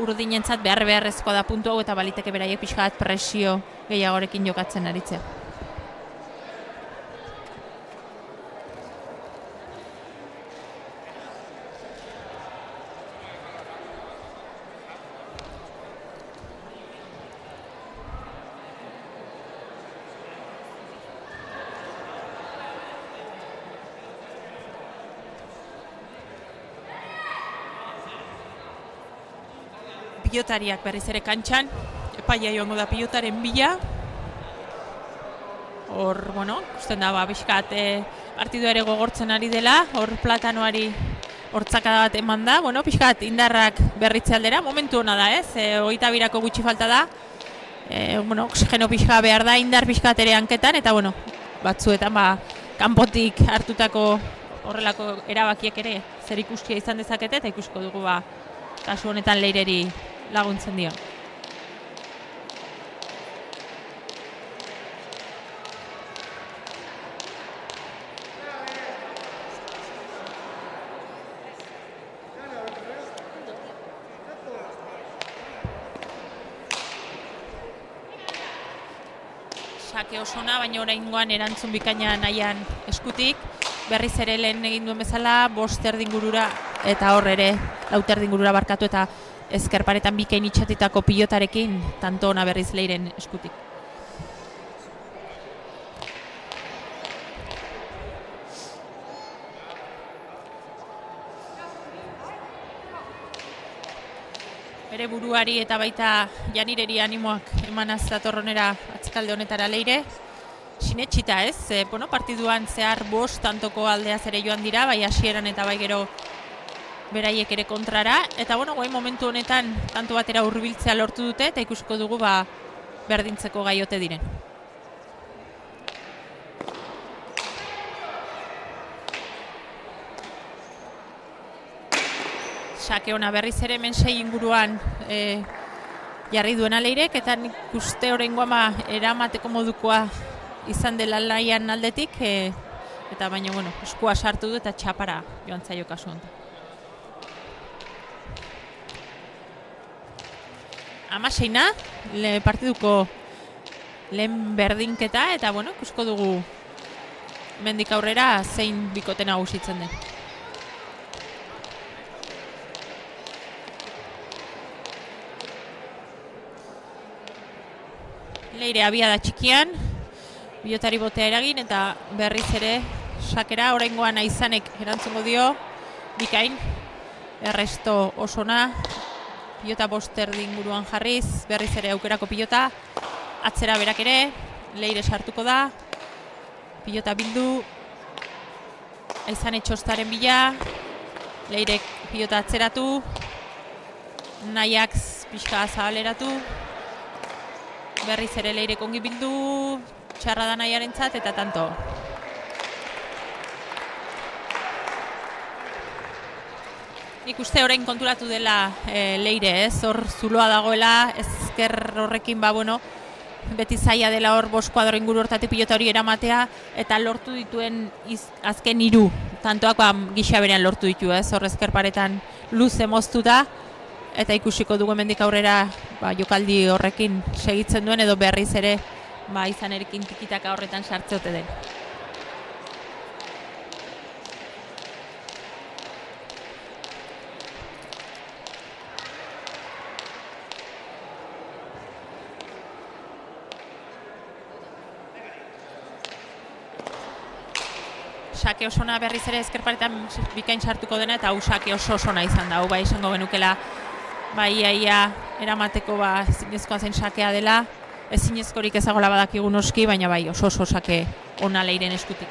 urdinentzat beharrezkoa da puntu hau, eta baliteke beraiek pixka bat presio gehiagorekin jokatzen aritzea. Pilotariak berriz ere kantxan, epaia joango da pilotaren bila. Hor, ikusten da, pixkat partidu ere gogortzen ari dela, hor platanoari hortzakada bat eman da, pixkat indarrak berritze aldera, momentu hona da, ez? 22ko gutxi falta da, oxigeno pixka behar da, indar pixkat ere hanketan, eta batzuetan kanpotik hartutako horrelako erabakiek ere zer ikuskia izan dezakete, eta ikusiko dugu kasu honetan Leireri laguntzen dio. Sake osona, baina oraingoan erantzun bikaina nahian eskutik, berriz ere lehen egin duen bezala, 5 erdi ingurura eta hor ere 4 erdi ingurura barkatu eta ezkerparetan bikain itxatitako pilotarekin tanto ona berriz Leiren eskutik. Bere buruari eta baita Janireri animoak emanaz datorronera atzekalde honetara Leire. Sinetxita ez, partiduan zehar 5 tantoko aldeaz ere joan dira, bai hasieran eta bai gero beraiek ere kontrara, eta guain momentu honetan tanto batera hurbiltzea lortu dute, eta ikusiko dugu berdintzeko gaiote diren. Sake ona berriz ere hemen 6 inguruan jarri duena Leirek, eta nik uste oraingoa eramateko modukoa izan dela laian aldetik, eta baina eskua sartu du eta txapara joan zaio kasu honetan. 16 partiduko lehen berdinketa, eta ikusko dugu mendik aurrera zein bikote nagusitzen den. Leire abiada txikian, pilotari botea eragin, eta berriz ere sakera oraingoan Aizanek erantzungo dio, bikain, erresto osona, pilota 5 erdi inguruan jarriz, berriz ere aukerako pilota, atzera berak ere, Leire sartuko da, pilota bildu, Aizane txostaren bila, Leirek pilota atzeratu, nahiak pixka zabaleratu, berriz ere Leirek ongi bildu, txarra da nahiarentzat eta tanto. Nik uste orain konturatu dela Leire, ez? Hor zuloa dagoela, ezker horrekin beti zaila dela hor 5 kuadro inguru hortatik pilota hori eramatea, eta lortu dituen azken 3 tantoak gisa berean lortu ditu, ez? Hor ezker paretan luze moztuta, eta ikusiko dugu hemendik aurrera jokaldi horrekin segitzen duen, edo berriz ere izan erekin tikitaka horretan sartzeote den. Sake osona berriz ere ezkerparetan bikain sartuko dena, eta hau sake oso osona izan da. Hau esango genukela ia eramateko ezinezkoa zen sakea dela. Ezinezkorik ezagola badakigu noski, baina oso sake ona Leiren eskutik.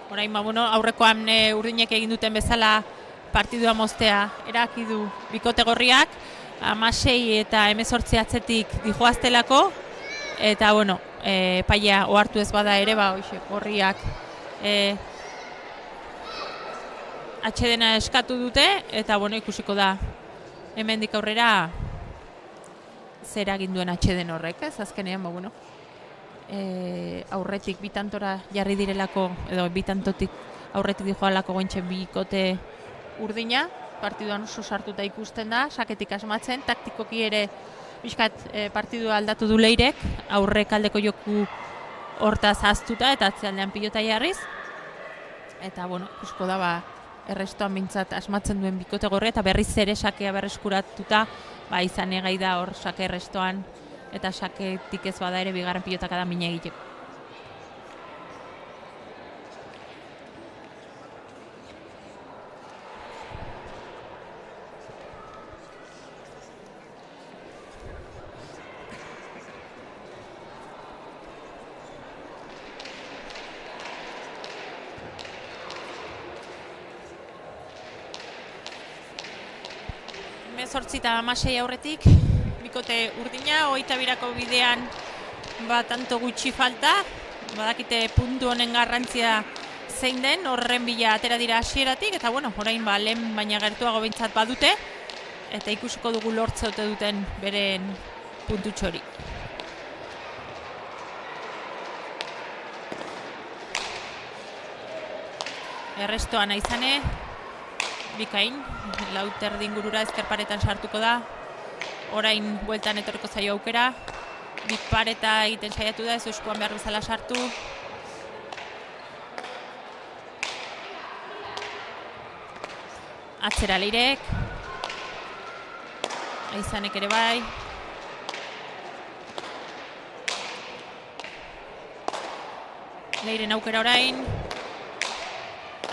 Orain aurrekoan urdinek egin duten bezala partidua moztea eraki du bikote gorriak, 16 eta 18 atzetik dijoaztelako, eta paia ohartu ez bada ere, gorriak atxedena eskatu dute, eta ikusiko da hemendik aurrera zer egin duen atxeden horrek, ez azkenean, aurretik bitantora jarri direlako, edo bitantotik aurretik dijoalako gointxen bikote urdina, partiduan oso sartuta ikusten da, saketik asmatzen, taktikoki ere bizkat partidua aldatu du Leirek, aurrek aldeko joku hortaz aztuta eta atzealdean pilota jarriz, eta ikusko da errestoan bintzat asmatzen duen bikote gorri, eta berriz ere sakea berreskuratuta izan egai da hor sake errestoan, eta saketik ez bada ere bigarren pilotaka da mina egiteko. Zortzita 16 aurretik, bikote urdina, 22ko bidean tanto gutxi falta, badakite puntu honen garrantzia zein den, horren bila atera dira hasieratik, eta orain lehen baina gertuago behintzat badute, eta ikusiko dugu lortzeote duten beren puntu txori. Errestoan aizane, bikain, lauterdi ingurura ezkerparetan sartuko da, orain bueltan etorriko zaio aukera, bipareta egiten saiatu da, ez eskuan behar bezala sartu. Atzera Leirek, aizanek ere bai. Leiren aukera orain,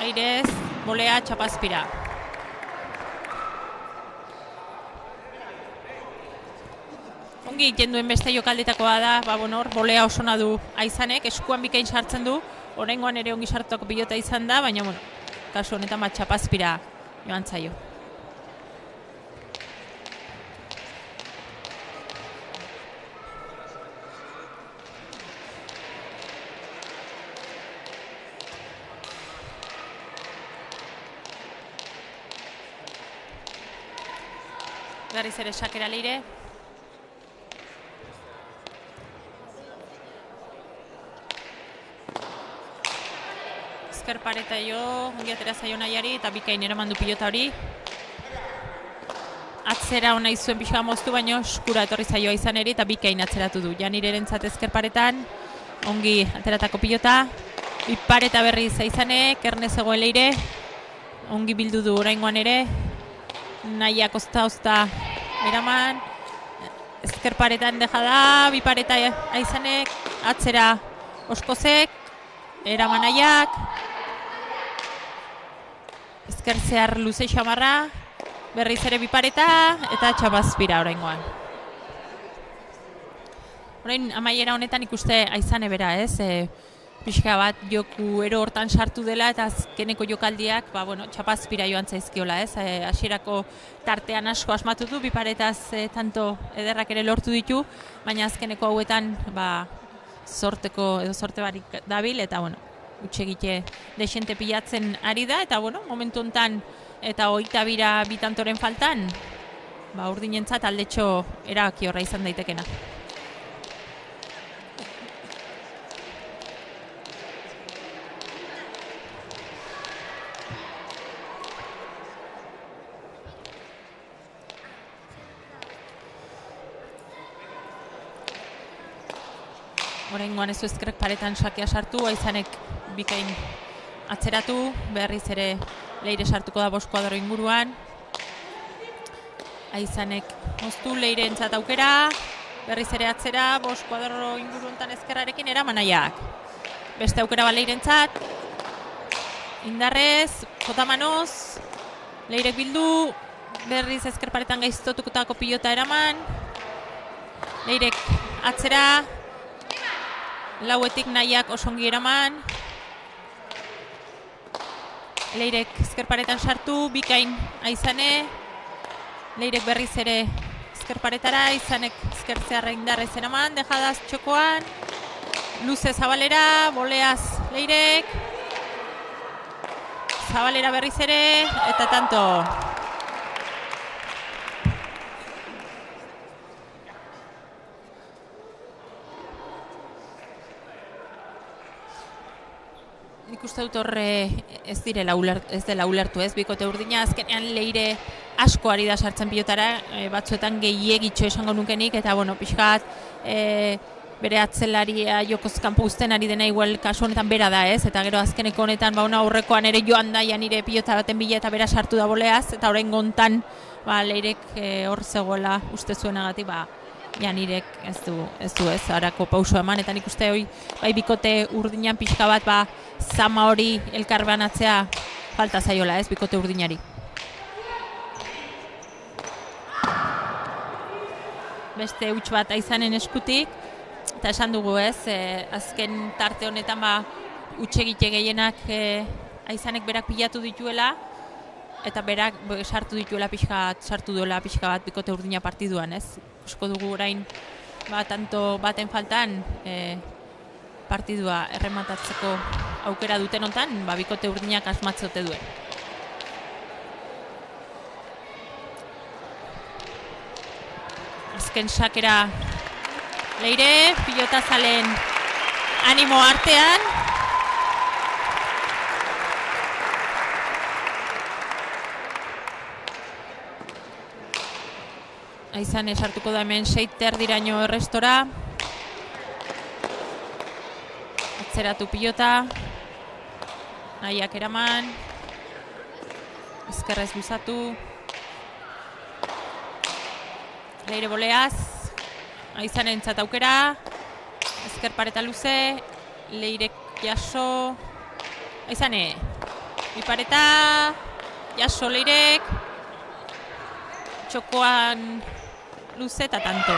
airez, bolea txapazpira. Ongi egiten duen beste jokaldetakoa da, bolea osona du aizanek, eskuan bikain sartzen du, oraingoan ere ongi sartuako pilota izan da, baina kasu honetan txapazpira joan zaio. Berriz ere sakera Leire. Pareta ongi atera zaio nahiari, eta bikain eraman du pilota hori. Atzera hona izuen pixoa moztu, baino eskura etorri zaioa izan eri, eta bikain atzeratu du. Janirerentzat ezkerparetan, ongi ateratako pilota. Bipareta berri zaizane, kerne zegoen Leire. Ongi bildu du oraingoan ere. Nahiak ozta eraman. Ezkerparetan deja da, bipareta aizanek, atzera oskozek, eraman nahiak. Ezkertzear luze xamarra, berriz ere bipareta, eta txapazpira oraingoan. Orain amaiera honetan ikuste aizane bera, ez? pixka bat joku ero hortan sartu dela eta azkeneko jokaldiak txapazpira joan zaizkiola, ez? Hasierako tartean asko asmatu du, biparetaz tanto ederrak ere lortu ditu, baina azkeneko hauetan sorte barik dabil eta utxegite desente pilatzen ari da eta momentu hontan eta 22 bitantoren faltan urdinentzat aldetxo erabaki horra izan daitekena. Oraingoan ez du ezkerrek paretan sakea sartu, Aizanek bikain atzeratu, berriz ere Leire sartuko da 5 kuadro inguruan. Aizanek moztu Leireentzat aukera, berriz ere atzera, 5 kuadro inguruntan ezkerrarekin eramanaiak. Beste aukera Leireentzat, indarrez, jotamanoz, Leirek bildu, berriz ezker paretan gaiztotutako pilota eraman, Leirek atzera, lauetik nahiak osongi eraman, Leirek ezkerparetan sartu, bikain Aizane, Leirek berriz ere ezkerparetara, Aizanek ezkertzearra indarrez eraman, dejadaz txokoan, luze Zabalera, boleaz Leirek, Zabalera berriz ere, eta tanto. Nik uste dut horre ez dela ulertu, ez bikote urdina, azkenean Leire asko ari da sartzen pilotara, batzuetan gehiegitxo esango nukenik, eta pixkat bere atzelaria jokoz kanpo uzten ari dena igual kasu honetan bera da, ez? Eta gero azkeneko honetan aurrekoan ere joan da nire pilota baten bila eta bera sartu da boleaz, eta orain gontan Leirek hor zegoela uste zuenagatik, Janirek ez du harako pauso eman, eta nik uste hori bikote urdinan pixka bat zama hori elkar banatzea falta zaiola, ez, bikote urdinari. Beste huts bat Aizanen eskutik, eta esan dugu, ez, azken tarte honetan hutsegite gehienak Aizanek berak pilatu dituela, eta berak sartu duela pixka bat bikote urdina partiduan, ez? Usko dugu orain tanto baten faltan partidua errematatzeko aukera duten honetan, bikote urdinak asmatzote duen. Azken sakera Leire, pilota zalen animo artean. Aizane sartuko da hemen 6 diraino errestora. Atzeratu pilota. Nahiak eraman. Ezkerrez luzatu. Leire boleaz. Aizane entzat aukera. Ezker pareta luze. Leirek jaso. Aizane. Ipareta. Jaso Leirek. Txokoan luze eta tanto.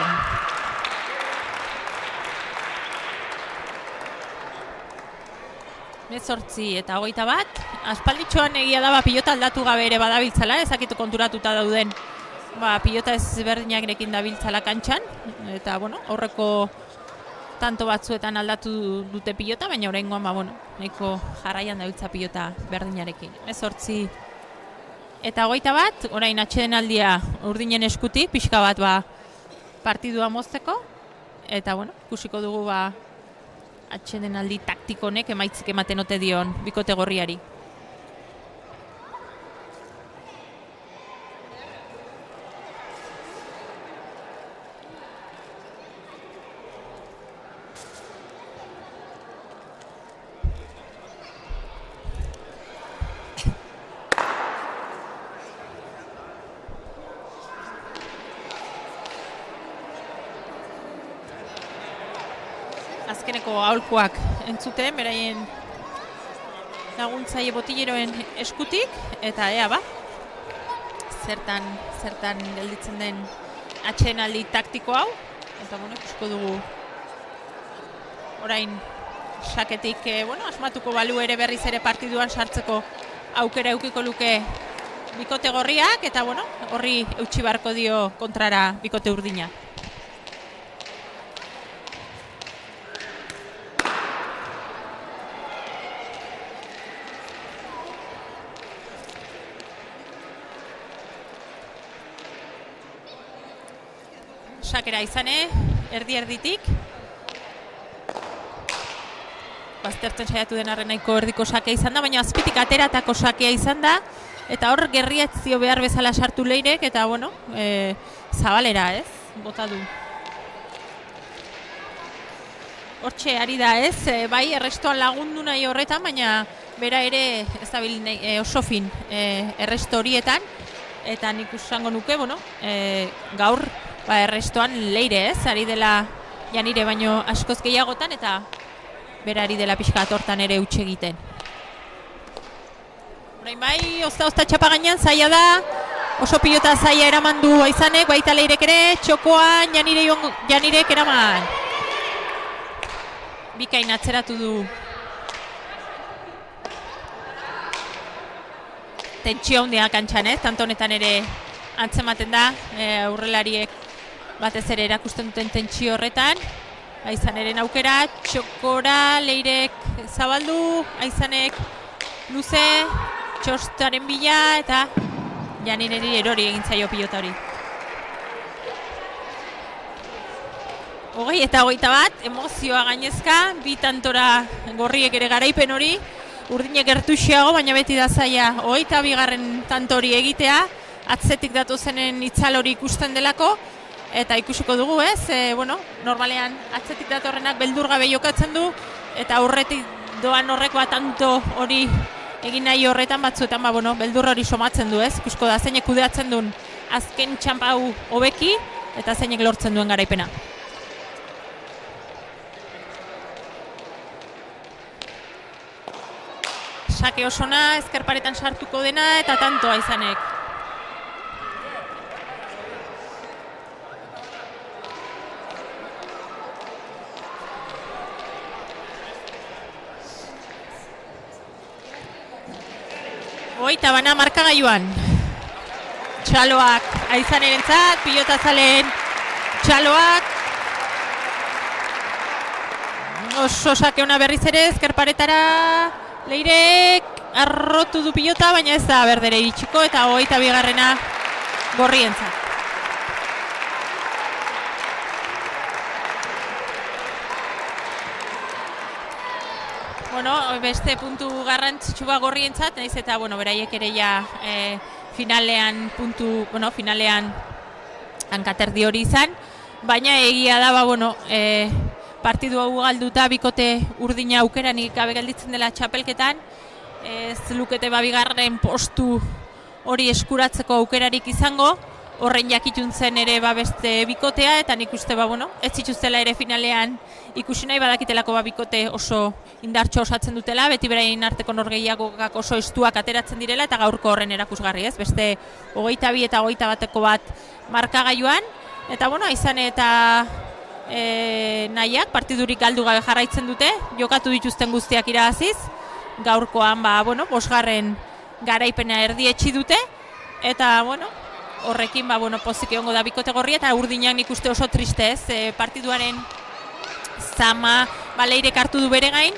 Mezortzi eta 21. Aspalditxoan egia da pilota aldatu gabe ere badabiltzala, ezakitu konturatuta dauden pilota ezberdinak dabiltzala kantxan, eta aurreko tanto batzuetan aldatu dute pilota, baina oraingoan nahiko jarraian dabiltza pilota berdinarekin. Mezortzi eta 21, orain atsedenaldia urdinen eskutik, pixka bat partidua mozteko, eta ikusiko dugu atsedenaldi taktikonek emaitzik ematen ote dion bikote gorriari. Azkeneko aholkuak entzuten, beraien laguntzaile botilleroen eskutik, eta zertan gelditzen den atsedenaldi taktiko hau, eta ikusiko dugu orain saketik asmatuko balu ere berriz ere partiduan sartzeko aukera eukiko luke bikote gorriak, eta horri eutsi barko dio kontrara bikote urdina. Sakera izane, erdi-erditik. Baztertzen saiatu denarren nahiko erdiko sakea izan da, baina azpitik ateratako sakea izan da, eta hor gerrietzio behar bezala sartu Leirek, eta zabalera, ez? Bota du. Hortxe ari da, ez? Bai, errestoan lagundu nahi horretan, baina bera ere ez da oso fin erresto horietan, eta nik usango nuke, gaur errestoan Leire, ez? Ari dela Janire baino askoz gehiagotan, eta bera ari dela pixka atortan ere utxe egiten. Orain bai, ozta txapa gainean, zaila da, oso pilota zaila eraman du Aizanek, baita Leirek ere, txokoan Janirek eraman. Bikain atzeratu du. Tentsio handia kantxan, ez? Tanto honetan ere antzematen da, aurrelariek batez ere erakusten duten tentsio horretan. Aizaneren aukera, txokora, Leirek zabaldu, Aizanek luze, txostaren bila, eta Janireri erori egin zaio pilota hori. 20 eta 21, emozioa gainezka, bi tantora gorriek ere garaipen hori, urdinek gertuxiago, baina beti da zaila 22. tantori egitea, atzetik datozenen itzal hori ikusten delako, eta ikusiko dugu, ez? Normalean atzetik datorrenak beldur gabe jokatzen du, eta aurretik doan horrekoa tanto hori egin nahi horretan batzuetan, beldur hori somatzen du, ez? Ikusko da, zeinek kudeatzen duen azken txampau hobeki, eta zeinek lortzen duen garaipena. Sake osona, ezkerparetan sartuko dena, eta tantoa Aizanek. Eta bana markagailuan. Txaloak Aizanerentzat, pilota zaleen txaloak. Oso sake ona berriz ere, ezkerparetara Leirek arrotu du pilota, baina ez da berdere iritsiko, eta 22. gorrientzat. Beste puntu garrantzitsua gorrientzat, naiz eta beraiek ere ja finalean hankaterdi hori izan, baina egia da partidu hau galduta bikote urdina aukeranik gabe gelditzen dela txapelketan, ez lukete bigarren postu hori eskuratzeko aukerarik izango, horren jakitun zen ere beste bikotea, eta nik uste ez zituztela ere finalean ikusi nahi badakitelako bikote oso indartxo osatzen dutela, beti beraien arteko norgehiagokak oso estuak ateratzen direla, eta gaurko horren erakusgarri, ez? Beste 22 eta 21 bat markagailuan, eta Aizane eta nahiak partidurik galdu gabe jarraitzen dute, jokatu dituzten guztiak irabaziz, gaurkoan 5. garaipena erdietsi dute, eta horrekin pozik egongo da bikote gorria, eta urdinak nik uste oso triste, ez? Partiduaren zama Leirek hartu du bere gain,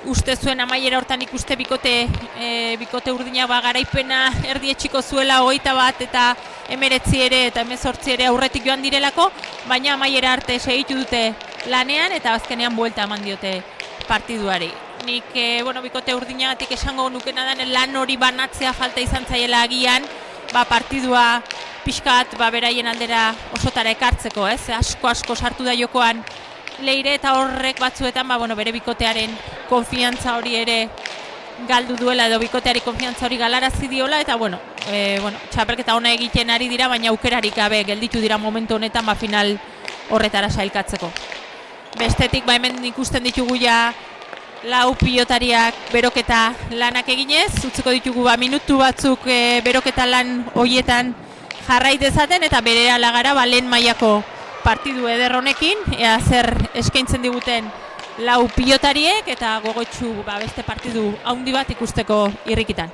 uste zuen amaiera hortan ikuste bikote urdina garaipena erdietxiko zuela 21 eta 19 ere eta 18 ere aurretik joan direlako, baina amaiera arte segitu dute lanean, eta azkenean buelta eman diote partiduari. Nik bikote urdinagatik esango nukena den lan hori banatzea falta izan zaiela agian, partidua pixkat beraien aldera osotara ekartzeko, ez? Asko sartu da jokoan Leire, eta horrek batzuetan bere bikotearen konfiantza hori ere galdu duela, edo bikoteari konfiantza hori galarazi diola, eta txapelketa ona egiten ari dira, baina aukerarik gabe gelditu dira momentu honetan final horretara sailkatzeko. Bestetik hemen ikusten ditugu ja 4 pilotariak beroketa lanak eginez, utziko ditugu minutu batzuk beroketa lan horietan jarrai dezaten, eta berehala gara lehen mailako partidu eder honekin, ea zer eskaintzen diguten lau pilotariek eta gogotsu beste partidu handi bat ikusteko irrikitan.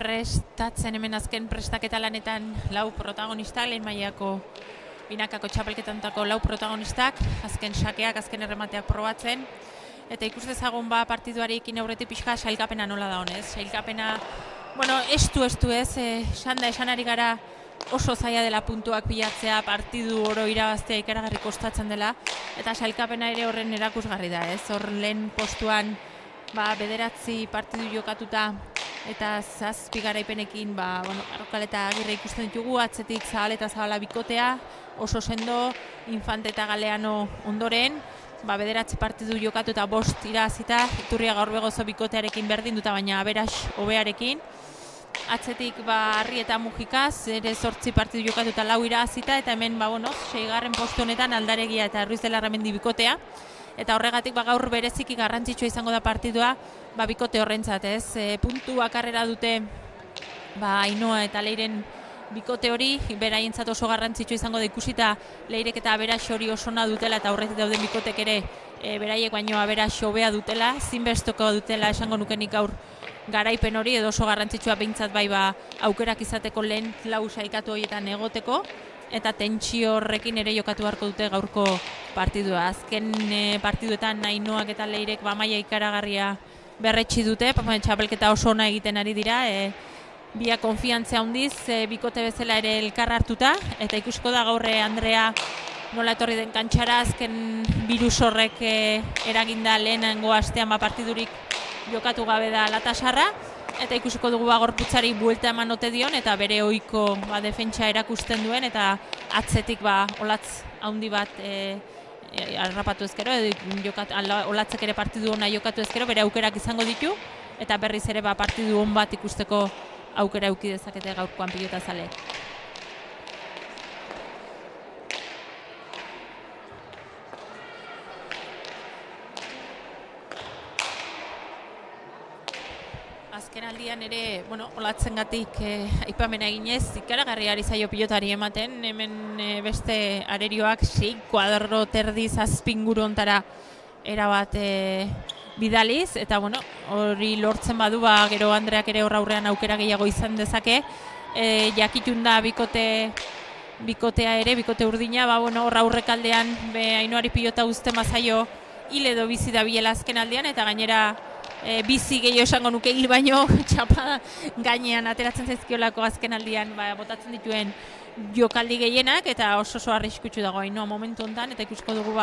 prestatzen hemen azken prestaketa lanetan lau protagonistak, lehen mailako binakako txapelketantako lau protagonistak, azken sakeak, azken erremateak probatzen, eta ikus dezagun partiduarekin aurretik pixka sailkapena nola da honez. Sailkapena, estu ez, esan ari gara oso zaila dela puntuak pilatzea, partidu oro irabaztea ikaragarri kostatzen dela, eta sailkapena ere horren erakusgarri da, ez? Hor lehen postuan 9 partidu jokatuta eta 7 garaipenekin, Arrokal eta Agirre ikusten ditugu, atzetik Zabal eta Zabala bikotea, oso sendo, Infante eta Galeano ondoren, 9 partidu jokatu eta 5 irabazita, Iturriaga Orbegozo bikotearekin berdin duta, baina aberas hobearekin. Atzetik Arri eta Mujikaz, ere 8 partidu jokatu eta 4 irabazita, eta hemen 6. postu honetan Aldaregia eta Ruiz de Larramendi bikotea. Eta horregatik gaur bereziki garrantzitsua izango da partidua bikote horrentzat, ez? Puntu bakarrera dute Ainoa eta Leiren bikote hori, beraientzat oso garrantzitsua izango da ikusita Leirek eta aberas hori oso ona dutela, eta horretik dauden bikotek ere beraiek baino aberas hobea dutela, zinbestoko dutela esango nukenik gaur garaipen hori, edo oso garrantzitsua behintzat aukerak izateko lehen lau sailkatu horietan egoteko, eta tentsio horrekin ere jokatu beharko dute gaurko partidua. Azken partiduetan Ainoak eta Leirek maila ikaragarria berretsi dute, txapelketa oso ona egiten ari dira, biak konfiantzia handiz, bikote bezala ere elkar hartuta, eta ikusiko da gaur Andrea nola etorri den kantxara, azken birus horrek eraginda lehenengo astean partidurik jokatu gabe da Latasarra, eta ikusiko dugu gorputzari buelta eman ote dion, eta bere ohiko defentsa erakusten duen, eta atzetik olatz handi bat harrapatu ezkero, olatzek ere partidu ona jokatu ezkero, bere aukerak izango ditu, eta berriz ere partidu on bat ikusteko aukera eduki dezakete gaurkoan pilotazaleek. Azken aldian ere, olatzengatik aipamena eginez, ikaragarri ari zaio pilotari ematen, hemen beste arerioak 6 kuadro terdi zazpinguru ontara erabat bidaliz, eta hori lortzen badu, gero Andreak ere horra aurrean aukera gehiago izan dezake, jakitun da bikotea ere, bikote urdina, horra aurrekaldean Ainoari pilota uzten bazaio hil edo bizi da biela azken aldean, eta gainera bizi gehiago esango nuke hil baino txapa gainean ateratzen zaizkiolako azken aldian botatzen dituen jokaldi gehienak, eta oso arriskutsu dago Ainoa momentu honetan, eta ikusko dugu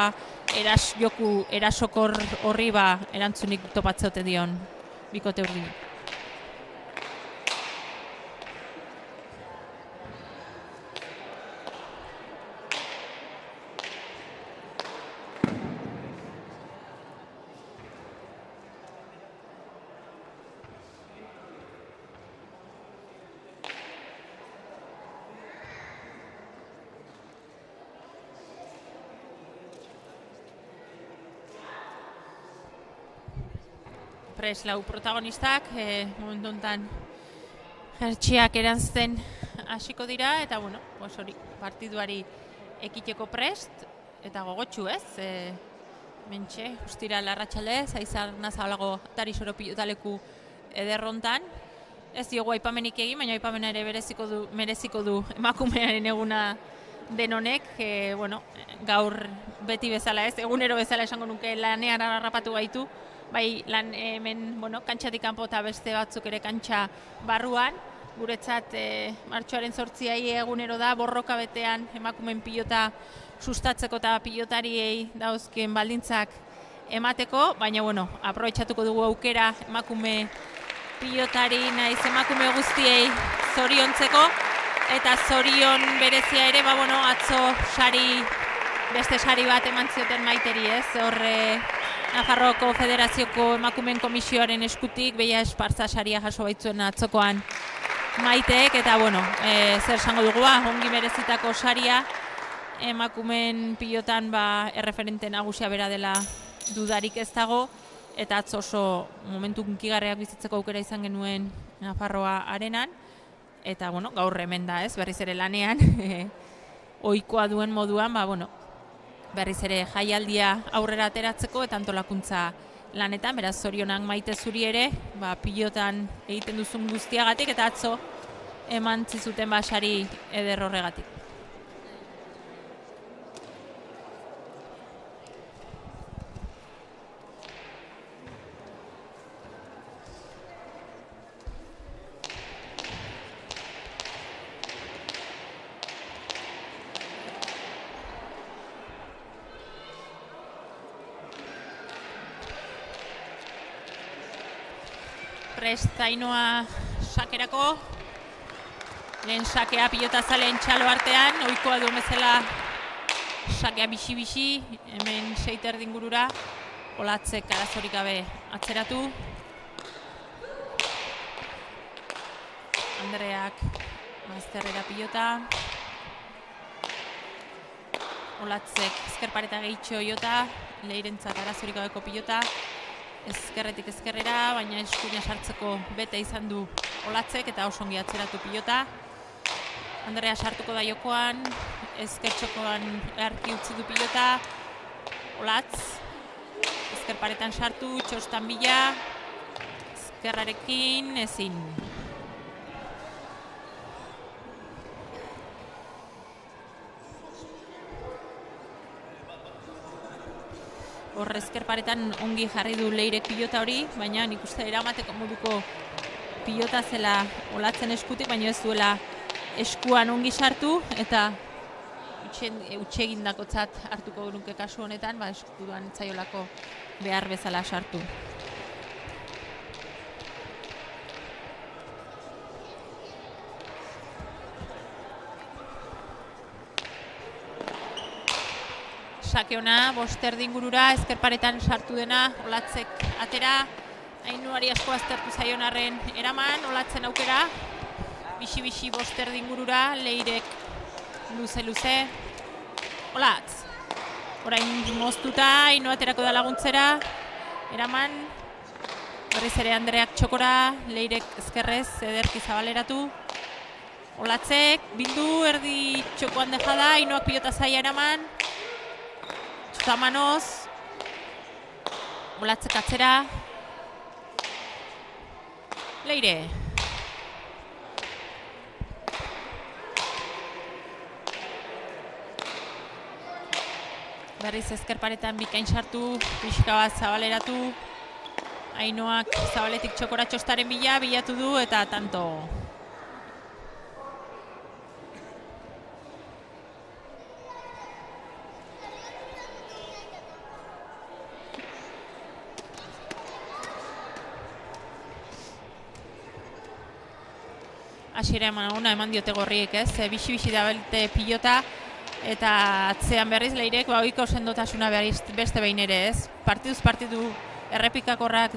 joku erasokor horri erantzunik topatzeote dion bikote urdin. Pres lau protagonistak, momentu honetan jertxiak erantzten hasiko dira, eta hori partiduari ekiteko prest, eta gogotxu ez, mentxe, ustira larratxalde, zaizar nazabalago atari soro pilotaleku ederrontan, ez diogu aipamenik egin, baina aipamena ere mereziko du emakumearen eguna denonek, gaur beti bezala ez, egunero bezala esango nuke lanean harrapatu gaitu, bai lan hemen kantxatik kanpo eta beste batzuk ere kantxa barruan, guretzat martxoaren 8 egunero da, borroka betean emakumeen pilota sustatzeko eta pilotariei dauzkien baldintzak emateko, baina aprobetxatuko dugu aukera emakume pilotari naiz emakume guztiei zoriontzeko, eta zorion berezia ere, atzo beste sari bat eman zioten Maiteri, ez, horre Nafarroako Federazioko Emakumeen Komisioaren eskutik, Beia Espartza saria jaso baitzuen atzokoan Maiteek, eta zer esango dugu, ongi merezitako saria, emakumeen pilotan erreferente nagusia bera dela dudarik ez dago, eta atzo oso momentu hunkigarriak bizitzeko aukera izan genuen Nafarroa arenan, eta gaur hemen da ez, berriz ere lanean, ohikoa duen moduan, berriz ere jaialdia aurrera ateratzeko eta antolakuntza lanetan, beraz zorionak Maite zuri ere, pilotan egiten duzun guztiagatik eta atzo eman zizuten sari eder horregatik. Prest Ainhoa sakerako, lehen sakea pilotazaleen txalo artean, ohikoa duen bezala sakea bixi-bixi, hemen 6 erdi ingurura, Olatzek arazorik gabe atzeratu. Andreak mazterrera pilota. Olatzek ezkerpareta gehitxo jota, Leirentzat arazorik gabeko pilota. Ezkerretik ezkerrera, baina eskuina sartzeko bete izan du Olatzek eta oso ongi atzeratu pilota. Andrea sartuko da jokoan, ezkertxokoan garki utzi du pilota. Olatz, ezkerparetan sartu, txostan bila, ezkerrarekin ezin. Hor ezkerparetan ongi jarri du Leirek pilota hori, baina nik uste eramateko moduko pilota zela Olatzen eskutik, baina ez duela eskuan ongi sartu eta utxegindakotzat hartuko genuke kasu honetan, eskuduan etzaiolako behar bezala sartu. Sake ona, 5 erdi ingurura, ezkerparetan sartu dena, Olatzek atera, Ainhoari asko aztertu zaion arren eraman, Olatzen aukera, bixi-bixi 5 erdi ingurura, Leirek luze-luze, Olatz. Orain moztuta, Ainhoa aterako da laguntzera, eraman, berriz ere Andreak txokora, Leirek ezkerrez, ederki zabaleratu, Olatzek, bildu, erdi txokoan dejada, Ainhoak pilota zaia eraman, Txutamanoz, Olatzek atzera, Leire. Berriz ezkerparetan bikain sartu, pixka bat zabaleratu, Ainhoak zabaletik txokora txostaren bilatu du eta tanto. Hasiera eman diote gorriek, ez? Bixi-bixi da belte pilota eta atzean berriz Leirek ohiko sendotasuna beste behin ere, ez? Partiduz partidu errepikakorrak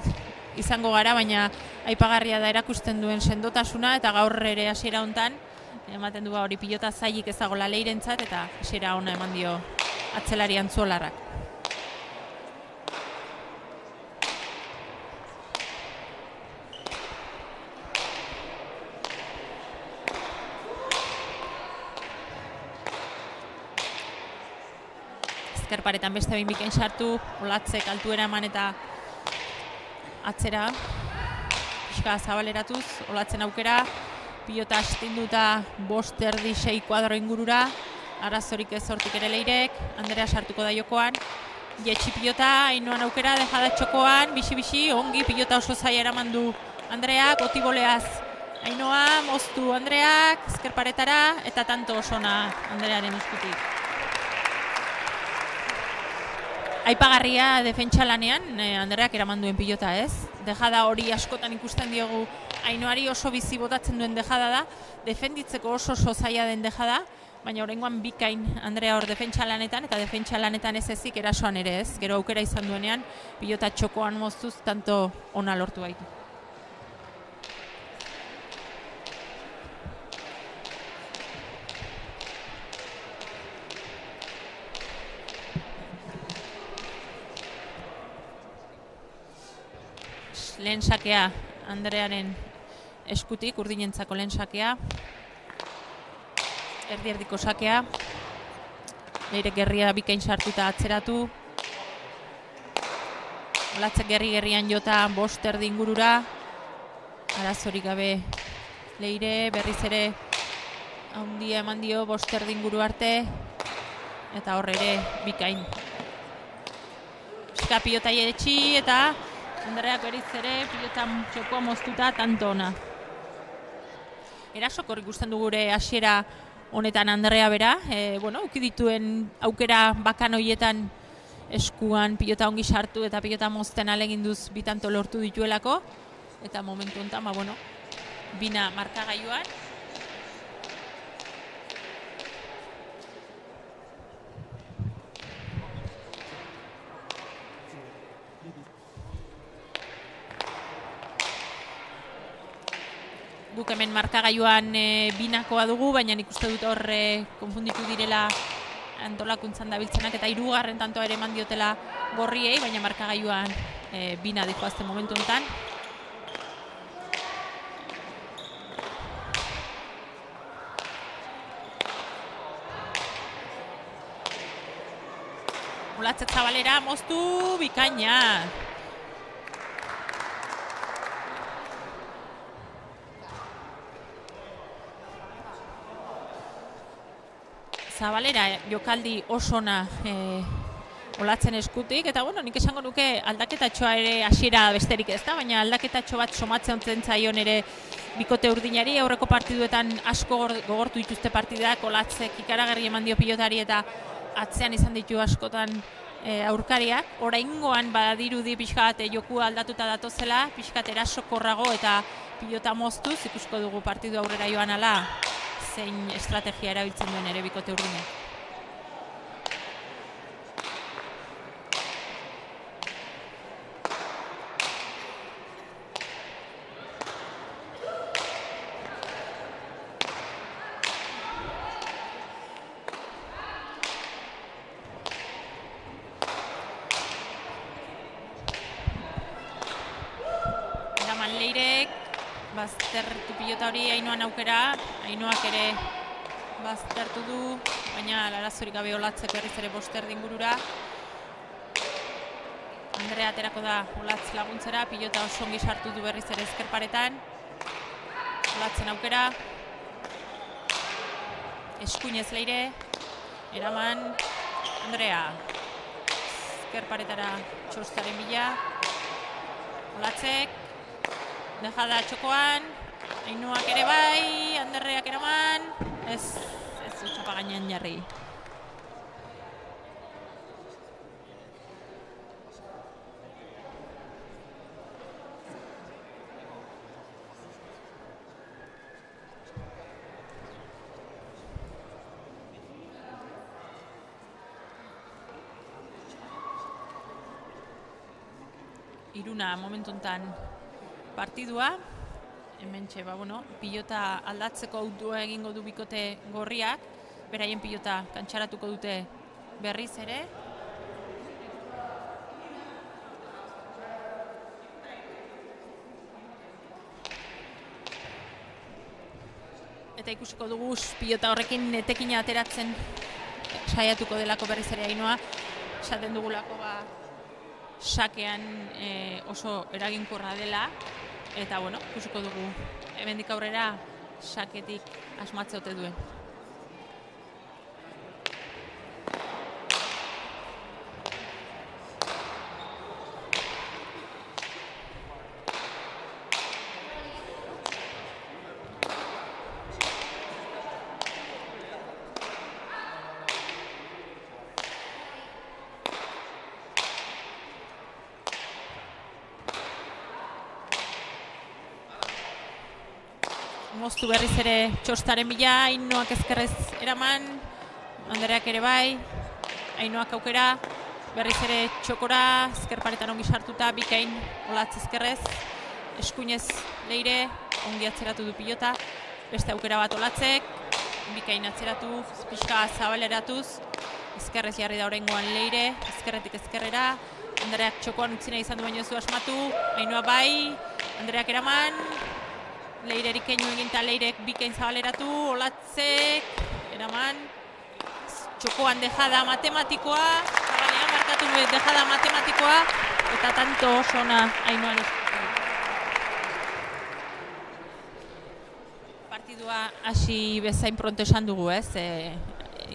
izango gara, baina aipagarria da erakusten duen sendotasuna eta gaur ere hasiera hontan ematen du hori pilota zailik ez dagoela Leirentzat eta hasiera ona eman dio atzelari Antzuolarrak. Ezkerparetan beste behin bikain sartu, Olatzek altuera eman eta atzera, pixka zabaleratuz, Olatzen aukera, pilota astinduta 5 erdi 6 kuadro ingurura, arazorik ez hortik ere Leirek, Andrea sartuko da jokoan, jetxi pilota, Ainhoan aukera, dejada txokoan, bixi-bixi, ongi pilota oso zaila eraman du Andreak, otiboleaz Ainhoa, moztu Andreak, ezkerparetara, eta tanto osona Andrearen eskutik. Aipagarria defentsa lanean, Andreak eraman duen pilota, ez? Dejada hori askotan ikusten diogu Ainhoari oso bizi botatzen duen dejada da, defenditzeko oso zaila den dejada, baina oraingoan bikain Andrea hor defentsa lanetan, eta defentsa lanetan ez ezik erasoan ere, ez? Gero aukera izan duenean, pilota txokoan moztuz tanto ona lortu baitu. Lehen sakea Andrearen eskutik, urdinentzako lehen sakea. Erdi-erdiko sakea. Leirek gerria bikain sartuta atzeratu. Olatzek gerri-gerrian jota bost erdi ingurura. Arazorik gabe Leire, berriz ere handia eman dio bost erdi inguru arte. Eta hor ere bikain. Pixka pilota etxi eta Andreak berriz ere pilota txokoa moztuta tanto ona. Erasokor ikusten du gure hasiera honetan Andrea bera. Uki dituen aukera bakan hoietan eskuan pilota ongi sartu eta pilota mozten aleginduz bitanto lortu dituelako. Eta momentu honetan, bina markagailuan. Guk hemen markagailuan binakoa dugu, baina nik uste dut hor konfunditu direla antolakuntzan dabiltzenak eta 3. tantoa ere eman diotela gorriei, baina markagailuan bina dijoazte momentu honetan. Olatzek Zabalera moztu bikaina. Zabalera jokaldi osona Olatzen eskutik, eta nik esango nuke aldaketatxoa ere hasiera besterik ez da, baina aldaketatxo bat somatzen zaion ere bikote urdinari, aurreko partiduetan asko gogortu dituzte partidak, Olatzek ikaragarri eman dio pilotari eta atzean izan ditu askotan aurkariak. Oraingoan badirudi pixka bat jokua aldatuta datozela, pixka bat erasokorrago eta pilota moztuz, ikusko dugu partidu aurrera joan ala, zein estrategia erabiltzen duen ere bikote urdinak. Leirek baztertu pilota hori Ainoan aukera, Ainoak ere baztertu du, baina arazorik gabe Olatzek berriz ere bost erdi ingurura. Andrea aterako da Olatz laguntzera, pilota oso ongi sartu du berriz ere ezkerparetan. Olatzen aukera. Eskuinez Leire, eraman Andrea. Ezkerparetara txostaren bila. Olatzek. Dejada txokoan, Ainoak ere bai, Anderreak eraman, ez du txapa gainean jarri. Iruna momentu honetan partidua, hementxe, pilota aldatzeko autua egingo du bikote gorriak, beraien pilota kantxaratuko dute berriz ere. Eta ikusiko dugu pilota horrekin etekina ateratzen saiatuko delako berriz ere Ainoa, esaten dugulako sakean oso eraginkorra dela. Eta, ikusiko dugu, hemendik aurrera saketik asmatze ote duen. Moztu berriz ere txostaren bila, Ainoak ezkerrez eraman, Andereak ere bai, Ainoak aukera, berriz ere txokora, ezkerparetan ongi sartuta, bikain Olatz ezkerrez, eskuinez Leire, ongi atzeratu du pilota, beste aukera bat Olatzek, bikain atzeratu, pixka zabaleratuz, ezkerrez jarri da oraingoan Leire, ezkerretik ezkerrera, Andereak txokoan utzina izan du baino ez du asmatu, Ainoa bai, Andereak eraman, Leirerik keinu egin eta Leirek bikain zabaleratu, Olatzek, eraman, txokoan dejada matematikoa, zabalean markatu dejada matematikoa, eta tanto oso ona Ainoaren partidua hasi bezain pronto esan dugu, ez?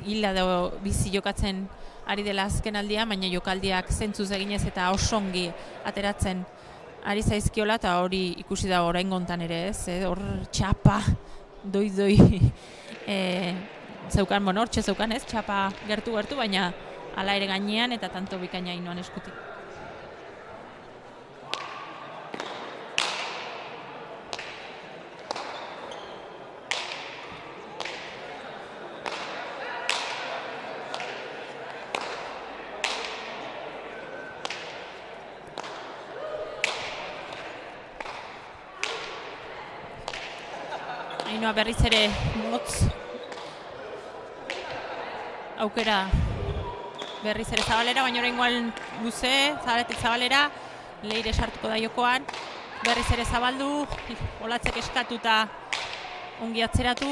Hila da bizi jokatzen ari dela azken aldia, baina jokaldiak zentzuz eginez eta oso ongi ateratzen ari zaizkiola, eta hori ikusi da oraingontan ere, ez? Hor txapa doi zeukan, hortxe zeukan, ez? Txapa gertu, baina hala ere gainean eta tanto bikaina Ainoan eskutik. Ainoa berriz ere motz aukera berriz ere Zabalera, baina oraingoan luze, Zabaletik Zabalera, Leire sartuko da jokoan, berriz ere zabaldu, Olatzek eskatuta ongi atzeratu,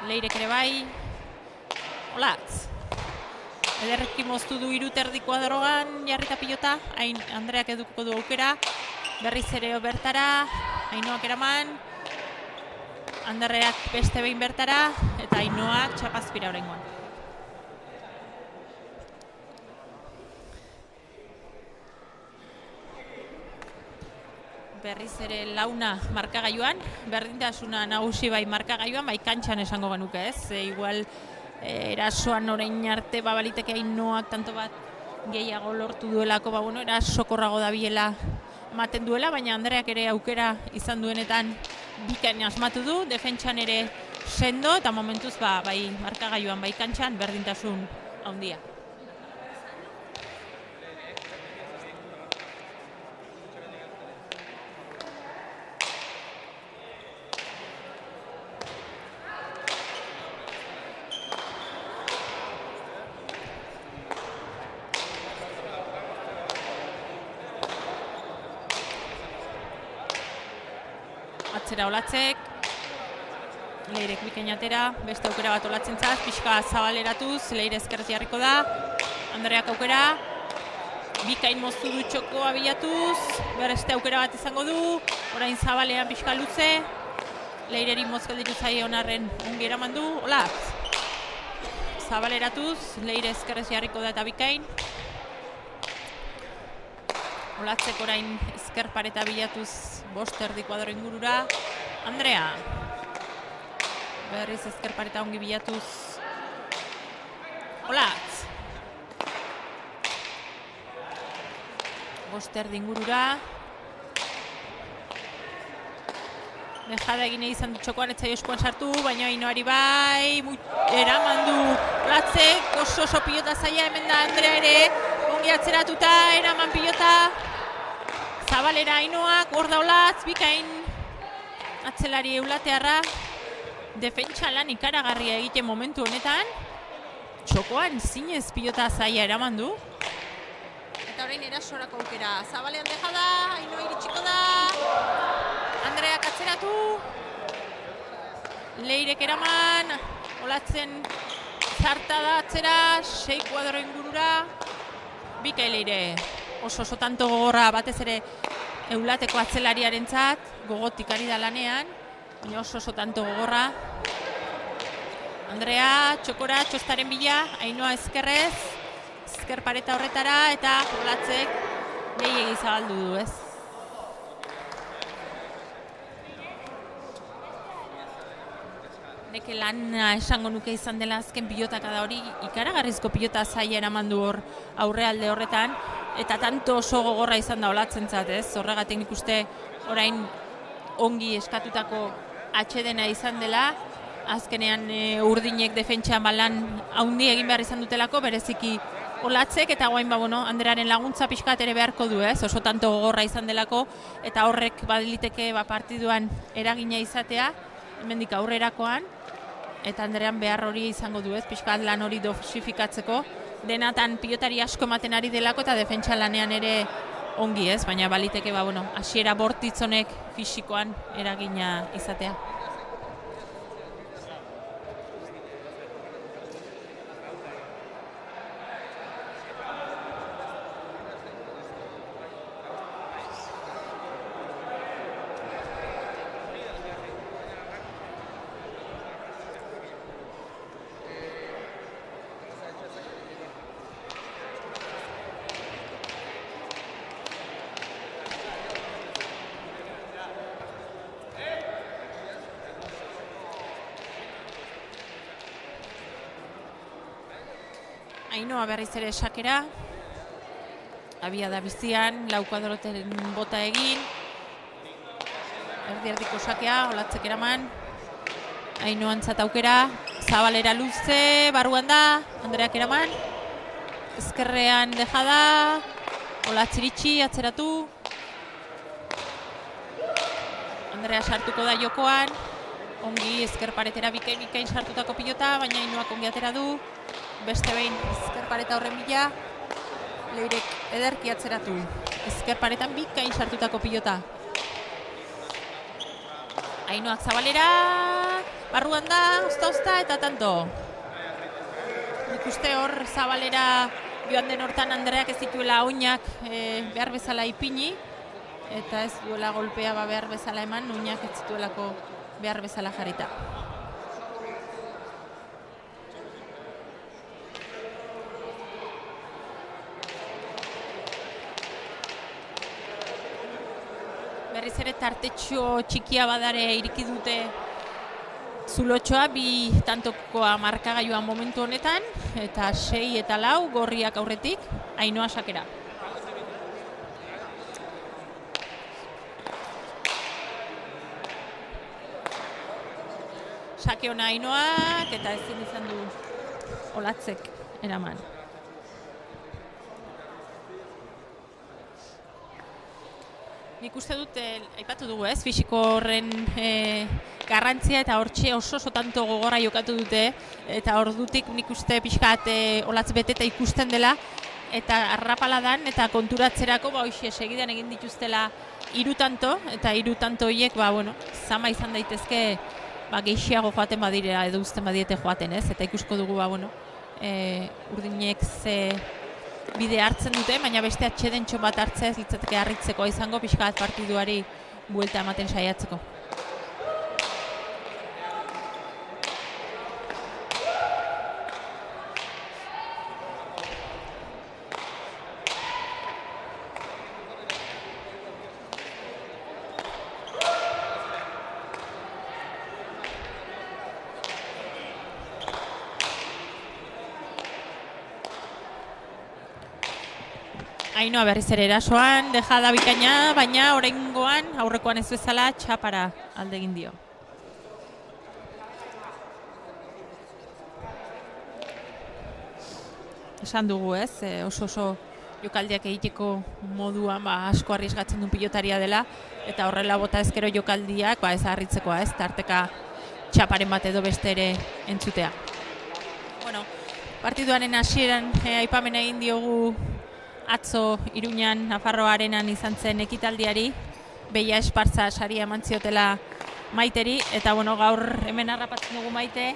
Leirek ere bai, Olatz. Ederreki moztu du iruterdikoa drogan jarrita pilota, Andreak eduko du aukera, berriz ere bertara, Ainoak eraman, Anderreak beste behin bertara, eta Ainoak txapazpira oraingoan. Berriz ere launa markagailuan, berdintasuna nagusi bai markagailuan, bai kantxan esango genuke, ez? Igual erasoan orain arte baliteke Ainoak tanto bat gehiago lortu duelako, erasokorrago dabilela ematen duela, baina Andreak ere aukera izan duenetan bikain asmatu du, defentsan ere sendo, eta momentuz bai markagailuan, bai kantxan berdintasun handia. Atzera Olatzek, Leirek bikain atera, beste aukera bat Olatzentzat, pixka zabaleratuz, Leire ezkerrez jarriko da, Andreak aukera, bikain moztu du txokoa bilatuz, beste aukera bat izango du, orain Zabalean pixka luze, Leireri mozkelditu zaio onarren ongi eraman du, Olatz. Zabaleratuz, Leire ezkerrez jarriko da eta bikain, Olatzek orain ezker pareta bilatuz bost erdi kuadro ingurura. Andrea. Berriz ezker pareta ongi bilatuz. Olatz. Bost erdi ingurura. Dejada egin izan du txokoan, etzai eskuan sartu, baina Ainoari bai, eraman du Olatzek, oso pilota zaila hemen da Andrea ere, ongi atzeratuta, eraman pilota. Zabalera Ainoak, hor da Olatz, bikain atzelari eulatearra, defentsa lan ikaragarria egiten momentu honetan, txokoan zinez pilota zaila eraman du. Eta orain erasorako aukera, Zabalean dejada, Ainoa iritsiko da, Andreak atzeratu, Leirek eraman, Olatzen zarta da atzera, 6 kuadro ingurura, bikai Leire. Oso tanto gogorra batez ere eulateko atzelariarentzat, gogotik ari da lanean, baina oso tanto gogorra. Andrea txokora txostaren bila, Ainoa ezkerrez, ezker pareta horretara, eta Olatzek gehiegi zabaldu du, ez? Neke lana esango nuke izan dela azken pilotaka da hori, ikaragarrizko pilota zaila eraman du hor aurrealde horretan, eta tanto oso gogorra izan da Olatzentzat, ez? Horregatik nik uste orain ongi eskatutako atsedena izan dela, azkenean urdinek defentsan lan haundi egin behar izan dutelako, bereziki Olatzek, eta guain Andrearen laguntza pixkat ere beharko du, ez? Oso tanto gogorra izan delako, eta horrek badiliteke partiduan eragina izatea, hemendik aurrerakoan, eta Andrean behar hori izango du, ez? Pixkat lan hori dosifikatzeko, denatan pilotari asko ematen ari delako eta defentsa lanean ere ongi, ez? Baina baliteke, hasiera bortitzonek fisikoan eragina izatea. Ainhoa berriz ere sakera. Abiada bizian, Laukuadroten bota egin. Erdi-erdiko sakea, Olatzek eraman. Ainhoa antzat aukera. Zabalera luze, barruan da, Andreak eraman. Ezkerrean dejada. Olatz iritsi, atzeratu. Andrea sartuko da jokoan. Ongi ezker paretera bikain sartutako pilota, baina Ainhoak ongi atera du. Beste behin ezker pareta horren bila. Leirek ederki atzeratu. Ezker paretan bikain sartutako pilota. Ainhoak zabalera. Barruan da, ozta eta tanto. Nik uste hor zabalera joan den hortan Andreak ez dituela oinak behar bezala ipini. Eta ez duela golpea behar bezala eman, oinak ez zituelako behar bezala jarrita. Berriz ere tartetxo txikia badare iriki dute zulotxoa, bi tantokoa markagailuan momentu honetan, eta 6 eta 4 gorriak aurretik, Ainhoa sakera. Sake hona Ainhoak eta ezin izan du Olatzek eraman. Nik uste dut, aipatu dugu ez, fisiko horren garrantzia eta hortxe oso tanto gogorra jokatu dute, eta ordutik nik uste pixkat Olatz beteta ikusten dela, eta arrapaladan eta konturatzerako hoxe segidan egin dituztela 3 tanto, eta 3 tanto horiek, zama izan daitezke gehiago joaten badira edo uzten badiete joaten, ez? Eta ikusko dugu, urdinek ze bide hartzen dute, baina beste atxedentxo bat hartzea ez litzateke harritzeko izango pixka bat partiduari buelta ematen saiatzeko. Ainhoa berriz ere erasoan, dejada bikaina, baina oraingoan aurrekoan ez bezala txapara alde egin dio. Esan dugu ez, oso jokaldiak egiteko moduan asko arriesgatzen duen pilotaria dela, eta horrela bota ezkero jokaldiak ez harritzekoa ez, tarteka txaparen bat edo beste ere entzutea. Partiduaren hasieran aipamena egin diogu atzo Iruñan Nafarroa Arenan izan zen ekitaldiari, Beia Espartza saria eman ziotela Maiteri, eta gaur hemen harrapatzen dugu Maite,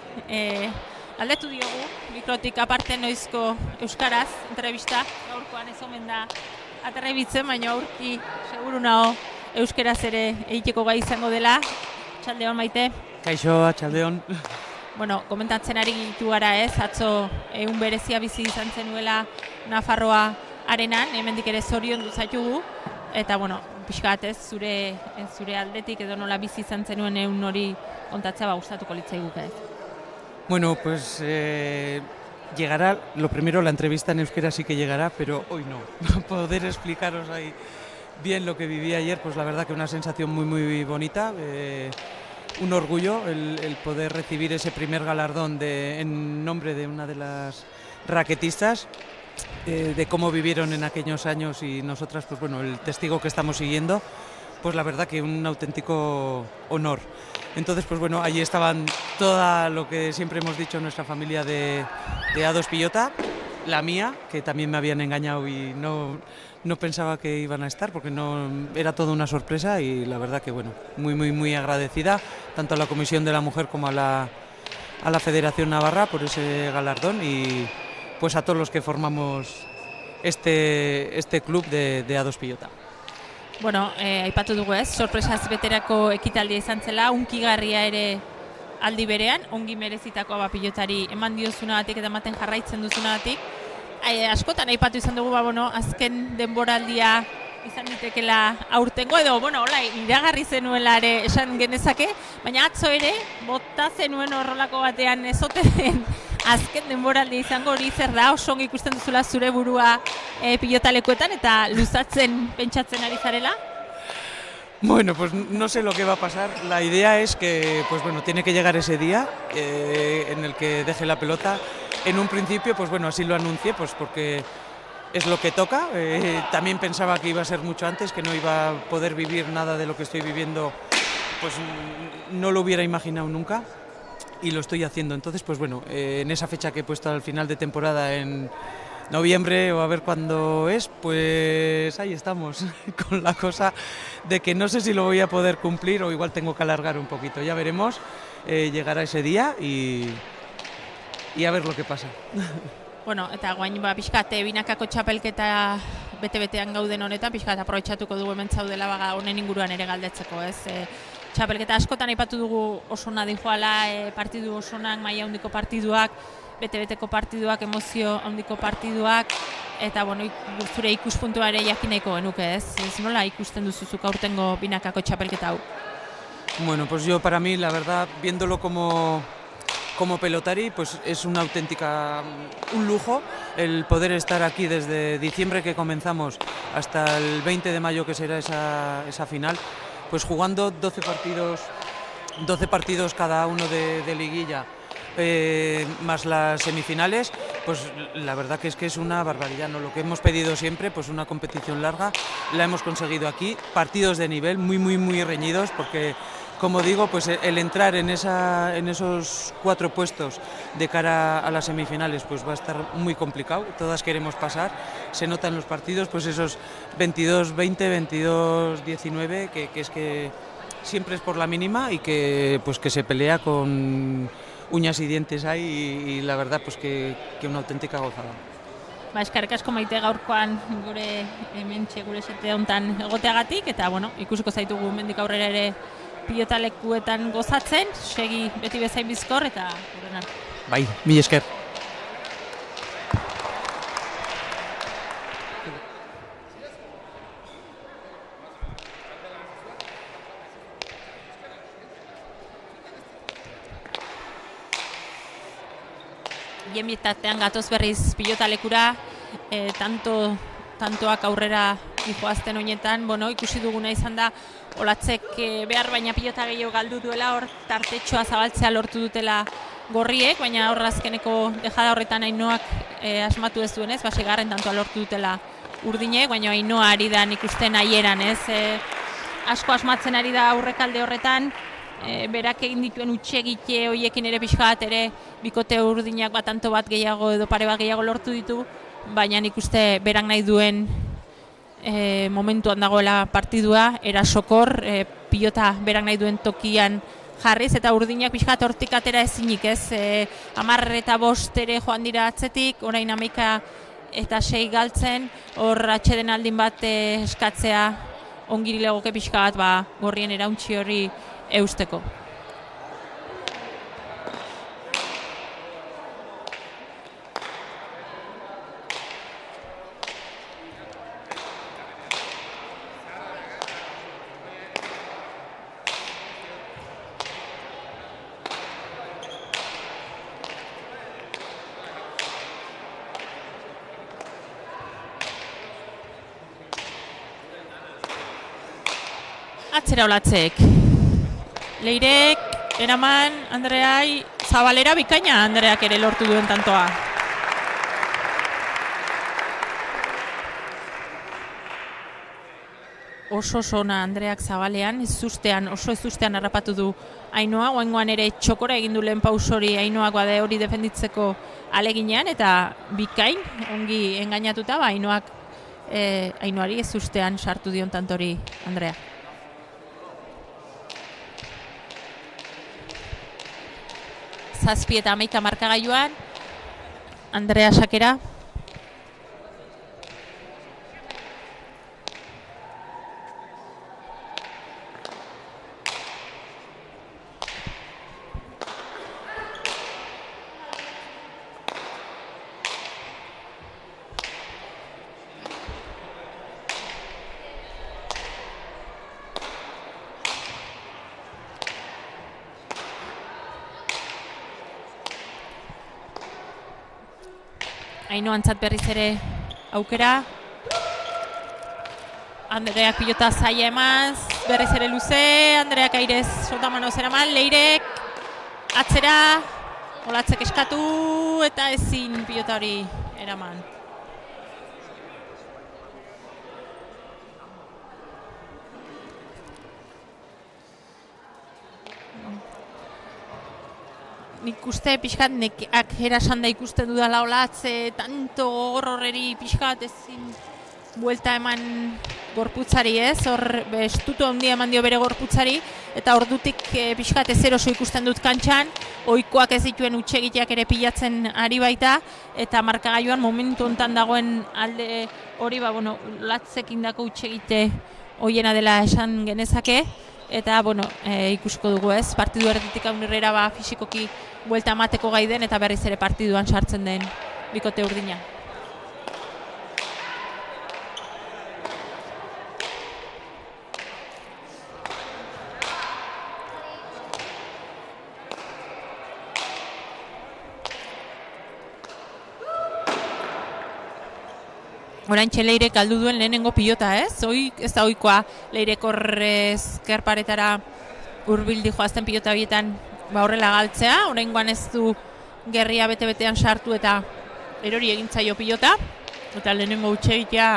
aldetu diogu, mikrotik aparte noizko euskaraz, entrevista, gaurkoan ez omen da aterrebitzen, baina aurki seguru nago euskaraz ere egiteko gai izango dela. Txaldeon Maite.
Kaixo, txaldeon.
Komentatzen ari gitu gara ez, atzo egun berezia bizi izan zenuela Nafarroa Arenan, hemendik ere zorion duzaitugu, eta pixkat ez, zure aldetik edo nola bizi izan zenuen egun hori kontatzea gustatuko litzaiguke ez.
Pues llegará, lo primero la entrevista en euskera sí que llegará, pero hoy no. Poder explicaros ahí bien lo que viví ayer, pues la verdad que una sensación muy bonita, un orgullo el poder recibir ese primer galardón en nombre de una de las raquetistas, de cómo vivieron en aquellos años y nosotras, pues el testigo que estamos siguiendo, pues la verdad que un auténtico honor. Entonces, allí estaban toda lo que siempre hemos dicho nuestra familia de A2 Pillota, la mía, que también me habían engañado y no pensaba que iban a estar porque no era toda una sorpresa, y la verdad que muy agradecida tanto a la Comisión de la Mujer como a la Federación Navarra por ese galardón, y pues a todos los que formamos este club de A2 Pillota.
Aipatu dugu ez, sorpresaz beterako ekitaldia izan zela, unkigarria ere aldi berean, ongi merezitako pilotari eman diozunagatik eta ematen jarraitzen duzunagatik. Askotan aipatu izan dugu, azken denboraldia izan ditekela aurtengo, edo, iragarri zenuela ere esan genezake, baina atzo ere, bota zenuen horrelako batean ezoten azken denboraldi izango hori zer da, oso ongi ikusten duzula zure burua pilotalekuetan eta luzatzen pentsatzen ari zarela?
Bueno, pues no sé lo que va a pasar. La idea es que, pues bueno, tiene que llegar ese día en el que deje la pelota. En un principio, pues bueno, así lo anuncié, pues porque es lo que toca. También pensaba que iba a ser mucho antes, que no iba a poder vivir nada de lo que estoy viviendo, pues no lo hubiera imaginado nunca y lo estoy haciendo. Entonces, pues bueno, en esa fecha que he puesto al final de temporada en noviembre o a ver cuándo es, pues ahí estamos con la cosa de que no sé si lo voy a poder cumplir o igual tengo que alargar un poquito, ya veremos, llegará ese día y a ver lo que pasa.
Bueno, eta guain pixkat binakako txapelketa bete-betean gauden honetan, pixkat aprobetxatuko dugu hemen zaudela honen inguruan ere galdetzeko, ez? Txapelketa askotan aipatu dugu oso nadi joala, partidu osonak, maila handiko partiduak, bete-beteko partiduak, emozio handiko partiduak, eta bueno, zure ikuspuntua ere jakin nahiko genuke, ez? Ez nola ikusten duzuzuk aurtengo binakako txapelketa hau?
Bueno, pues yo para mí, la verdad, viéndolo como pelotari, pues es un lujo el poder estar aquí desde diciembre que comenzamos hasta el 20 de mayo que será esa final, pues jugando 12 partidos cada uno de liguilla, más las semifinales, pues la verdad que es una barbaridad, ¿no? Lo que hemos pedido siempre, pues una competición larga, la hemos conseguido aquí, partidos de nivel muy reñidos, porque como digo, pues el entrar en esos 4 puestos de cara a las semifinales pues va a estar muy complicado, todas queremos pasar, se nota en los partidos pues esos 22-20, 22-19, que es que siempre es por la mínima y que se pelea con uñas y dientes ahí y la verdad pues que una auténtica gozada.
Eskerrik asko Maite gaurkoan gure hementxe gure sete hontan egoteagatik eta bueno, ikusiko zaitugu mendik aurrera ere pilotalekuetan gozatzen, segi beti bezain bizkor eta horren arte.
Bai, mila esker.
Bien bitartean gatoz berriz pilotalekura, tantoak aurrera dijoazten honetan, bueno, ikusi duguna izan da Olatzek behar baina pilota gehiago galdu duela, hor tartetxoa zabaltzea lortu dutela gorriek, baina hor azkeneko dejada horretan Ainoak asmatu ez duenez, segarren tantoa lortu dutela urdinek, baina Ainoa ari da ikusten aieran, ez? Asko asmatzen ari da aurrekalde horretan, berak egin dituen utxegite horiekin ere pixka bat ere bikote urdinak batanto bat gehiago edo pare bat gehiago lortu ditu, baina nik uste berak nahi duen momentuan dagoela partidua, erasokor, pilota berak nahi duen tokian jarriz, eta urdinak pixkat hortik atera ezinik, ez? 10 eta 5 ere joan dira atzetik, orain 11 eta 6 galtzen, hor atxeden aldin bat eskatzea ongiri legoke pixka bat gorrien erauntzi hori eusteko. Atzera Olatzek. Leirek, eraman, Andreai, Zabalera bikaina Andreak ere lortu duen tantoa. Oso sona Andreak Zabalean, oso ezustean harrapatu du Ainoa, oaingoan ere txokora egin du lehen pausori Ainoak bade hori defenditzeko aleginean, eta bikain, ongi engainatuta, Ainoari ezustean sartu dion tantori Andrea. 7 eta 11 markagailuan, Andrea Sakera. Ainhoantzat berriz ere aukera. Andreak pilota zaila emaz, berriz ere luze, Andreak airez sotamano zeraman, Leirek atzera, Olatzek eskatu eta ezin pilota hori eraman. Nik uste pixkat nekak erasan da ikusten dudala Olatze, tanto horreri pixkat ezin buelta eman gorputzari hor estutu handia eman dio bere gorputzari, eta ordutik pixkat ezeroso ikusten dut kantxan, ohikoak ez dituen hutsegiteak ere pilatzen ari baita, eta markagailuan momentu hontan dagoen alde hori, Olatzekin dako hutsegite hoiena dela esan genezake, eta ikusiko dugu ez, partidu erditik aurrera fisikoki buelta emateko gai den, eta berriz ere partiduan sartzen den bikote urdina. Oraintxe Leirek galdu duen lehenengo pilota, ez? Ez da ohikoa Leirek ezkerparetara hurbildi joazten pilota bietan horrela galtzea. Oraingoan ez du gerria bete-betean sartu eta erori egintzaio pilota, eta lehenengo hutsegitea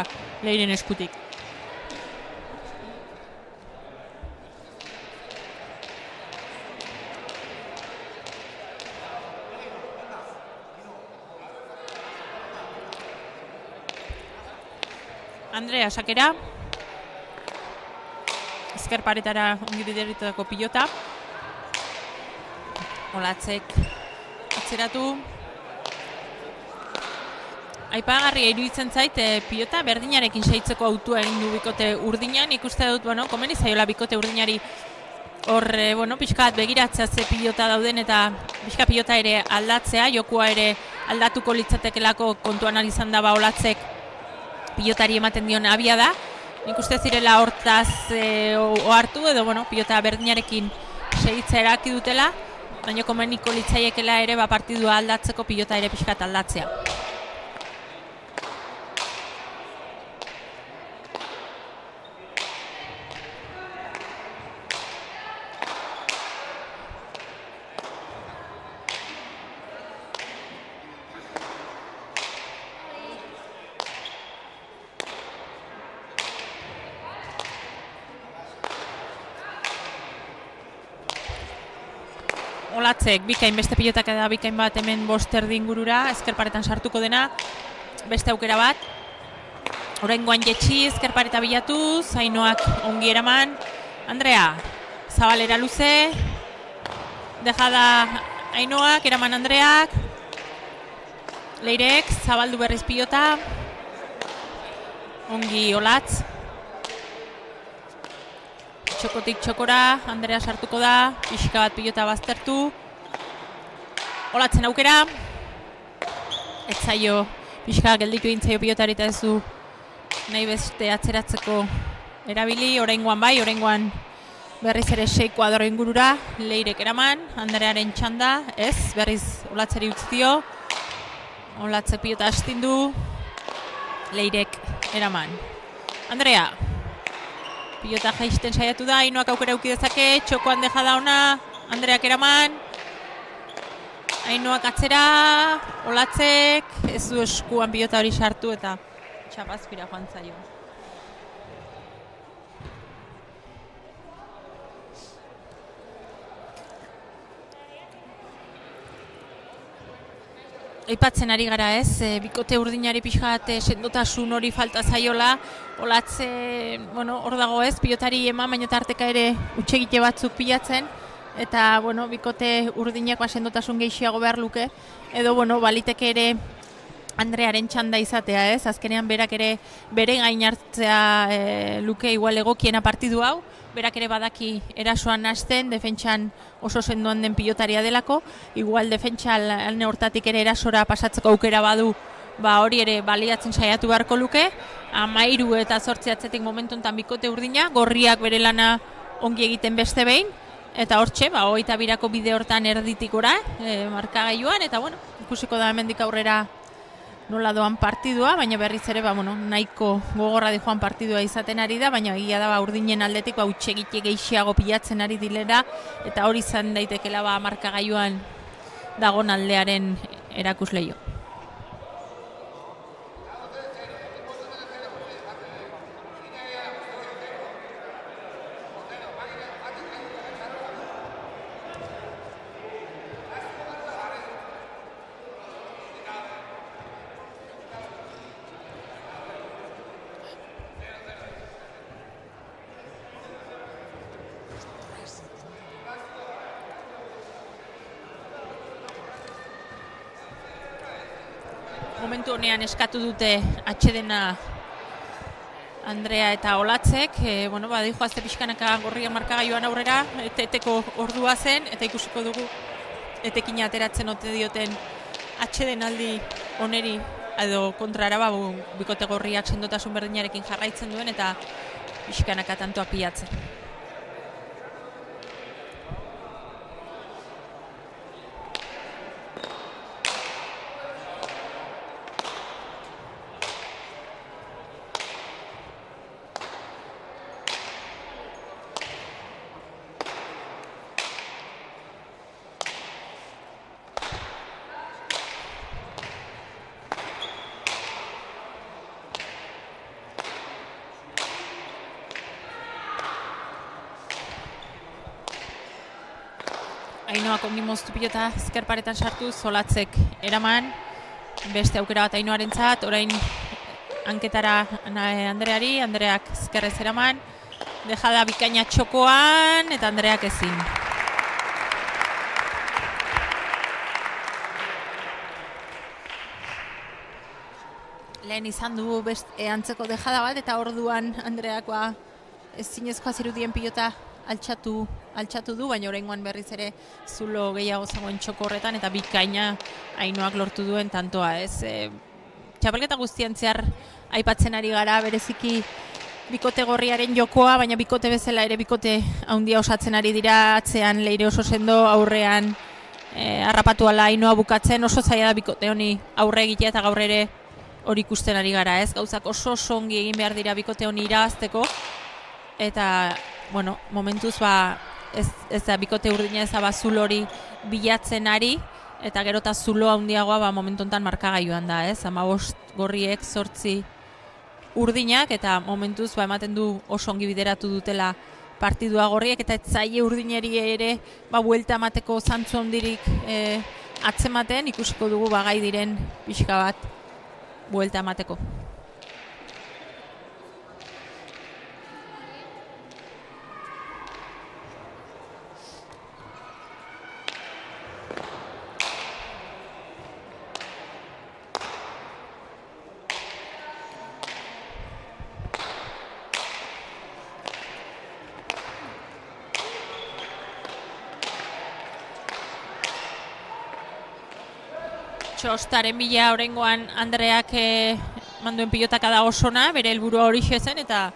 Leiren eskutik. Andrea sakera, ezkerparetara ongi bideritutako pilota, Olatzek atzeratu. Aipagarria iruditzen zait pilota berdinarekin saitzeko autua egin du bikote urdinan, ikuste dut, komeni zaiola bikote urdinari hor, pixkat begiratzea ze pilota dauden eta pixka pilota ere aldatzea, jokua ere aldatuko litzatekelako kontuan ari izan da Olatzek pilotari ematen dion abia da. Nik uste zirela hortaz ohartu edo pilota berdinarekin segitzea eraki dutela, baina komeniko litzaiekela ere partidua aldatzeko pilota ere pixkat aldatzea. Olatzek bikain beste pilotak da bikain bat hemen 5 erdi ingurura, ezkerparetan sartuko dena, beste aukera bat. Oraingoan jetxi, ezkerpareta bilatuz, Ainhoak ongi eraman. Andrea, zabalera luze, dejada Ainhoak, eraman Andreak. Leirek, zabaldu berriz pilota. Ongi Olatz. Txokotik txokora, Andrea sartuko da, pixka bat pilota baztertu. Olatzen aukera. Ez zaio, pixka gelditu egin pilotari eta ez du nahi beste atzeratzeko erabili. Oraingoan bai, oraingoan berriz ere 6 kuadro ingurura. Leirek eraman, Andrearen txanda, ez, berriz Olatzeri utzi dio. Olatzek pilota astindu, Leirek eraman. Andrea. Pilota jaisten saiatu da, Ainhoak aukera eduki dezake, txokoan dejada ona, Andreak eraman. Ainhoak atzera, Olatzek, ez du eskuan pilota hori sartu eta txapazpira joan zaio. Aipatzen ari gara ez, bikote urdinari pixkat sendotasun hori falta zaiola, Olatze, hor dago ez, pilotari eman, baina tarteka ere hutsegite batzuk pilatzen, eta, bikote urdinak sendotasun gehiago behar luke, edo, baliteke ere Andrearen txanda izatea ez, azkenean berak ere bere gain hartzea luke igual egokiena partidu hau, berak ere badaki erasoan hasten, defentsan oso sendoan den pilotaria delako, igual defentsa alne hortatik ere erasora pasatzeko aukera badu, hori ere baliatzen saiatu beharko luke, 13 eta 8 atzetik momentu enten bikote urdina, gorriak bere lana ongi egiten beste behin, eta hortxe, 22ko bide hortan erditik ora, markagailuan, eta ikusiko da hemendik aurrera nola doan partidua, baina berriz ere nahiko gogorra di joan partidua izaten ari da, baina egia da urdinen aldetik utxegite gehiago pilatzen ari dilera, eta hori izan daitekela markagailuan dagon aldearen erakusleio. Momentu honean eskatu dute atxedena Andrea eta Olatzek, dijo azte pixkanaka gorria markagailuan aurrera, eteko ordua zen, eta ikusiko dugu etekin ateratzen ote dioten atxeden aldi oneri, edo kontrara bikote gorriak sendotasun berdinarekin jarraitzen duen, eta pixkanaka tantoak pilatzen. Ainoak ongi moztu pilota ezkerparetan sartu, Olatzek eraman, beste aukera bat Ainoarentzat, orain hanketara Andreari, Andreak ezkerrez eraman, dejada bikaina txokoan, eta Andreak ezin. Lehen izan du antzeko dejada bat, eta orduan Andreak ezinezkoa zirudien pilota altxatu du, baina oraingoan berriz ere zulo gehiago zagoen txoko horretan, eta bikaina Ainoak lortu duen tantoa, ez? Txapelketa guztian zehar aipatzen ari gara, bereziki bikote gorriaren jokoa, baina bikote bezala ere bikote handia osatzen ari dira, atzean Leire oso sendo, aurrean harrapatu ala Ainoa bukatzen, oso zaila da bikote honi aurre egitea, eta gaur ere hori ikusten ari gara, ez? Gauzak oso ongi egin behar dira bikote honi irabazteko, eta momentuz ez da bikote urdina ez da zulo hori bilatzen ari, eta gero eta zulo handiagoa momentu honetan markagailuan da, ez? 15 gorriek 8 urdinak, eta momentuz ematen du oso ongi bideratu dutela partidua gorriek, eta ez zaie urdineri ere buelta emateko zantzu handirik atzematen, ikusiko dugu gai diren pixka bat buelta emateko. Txostaren bila horrengoan Andreak manduen pilotaka da osona, bere helburua hori zen, eta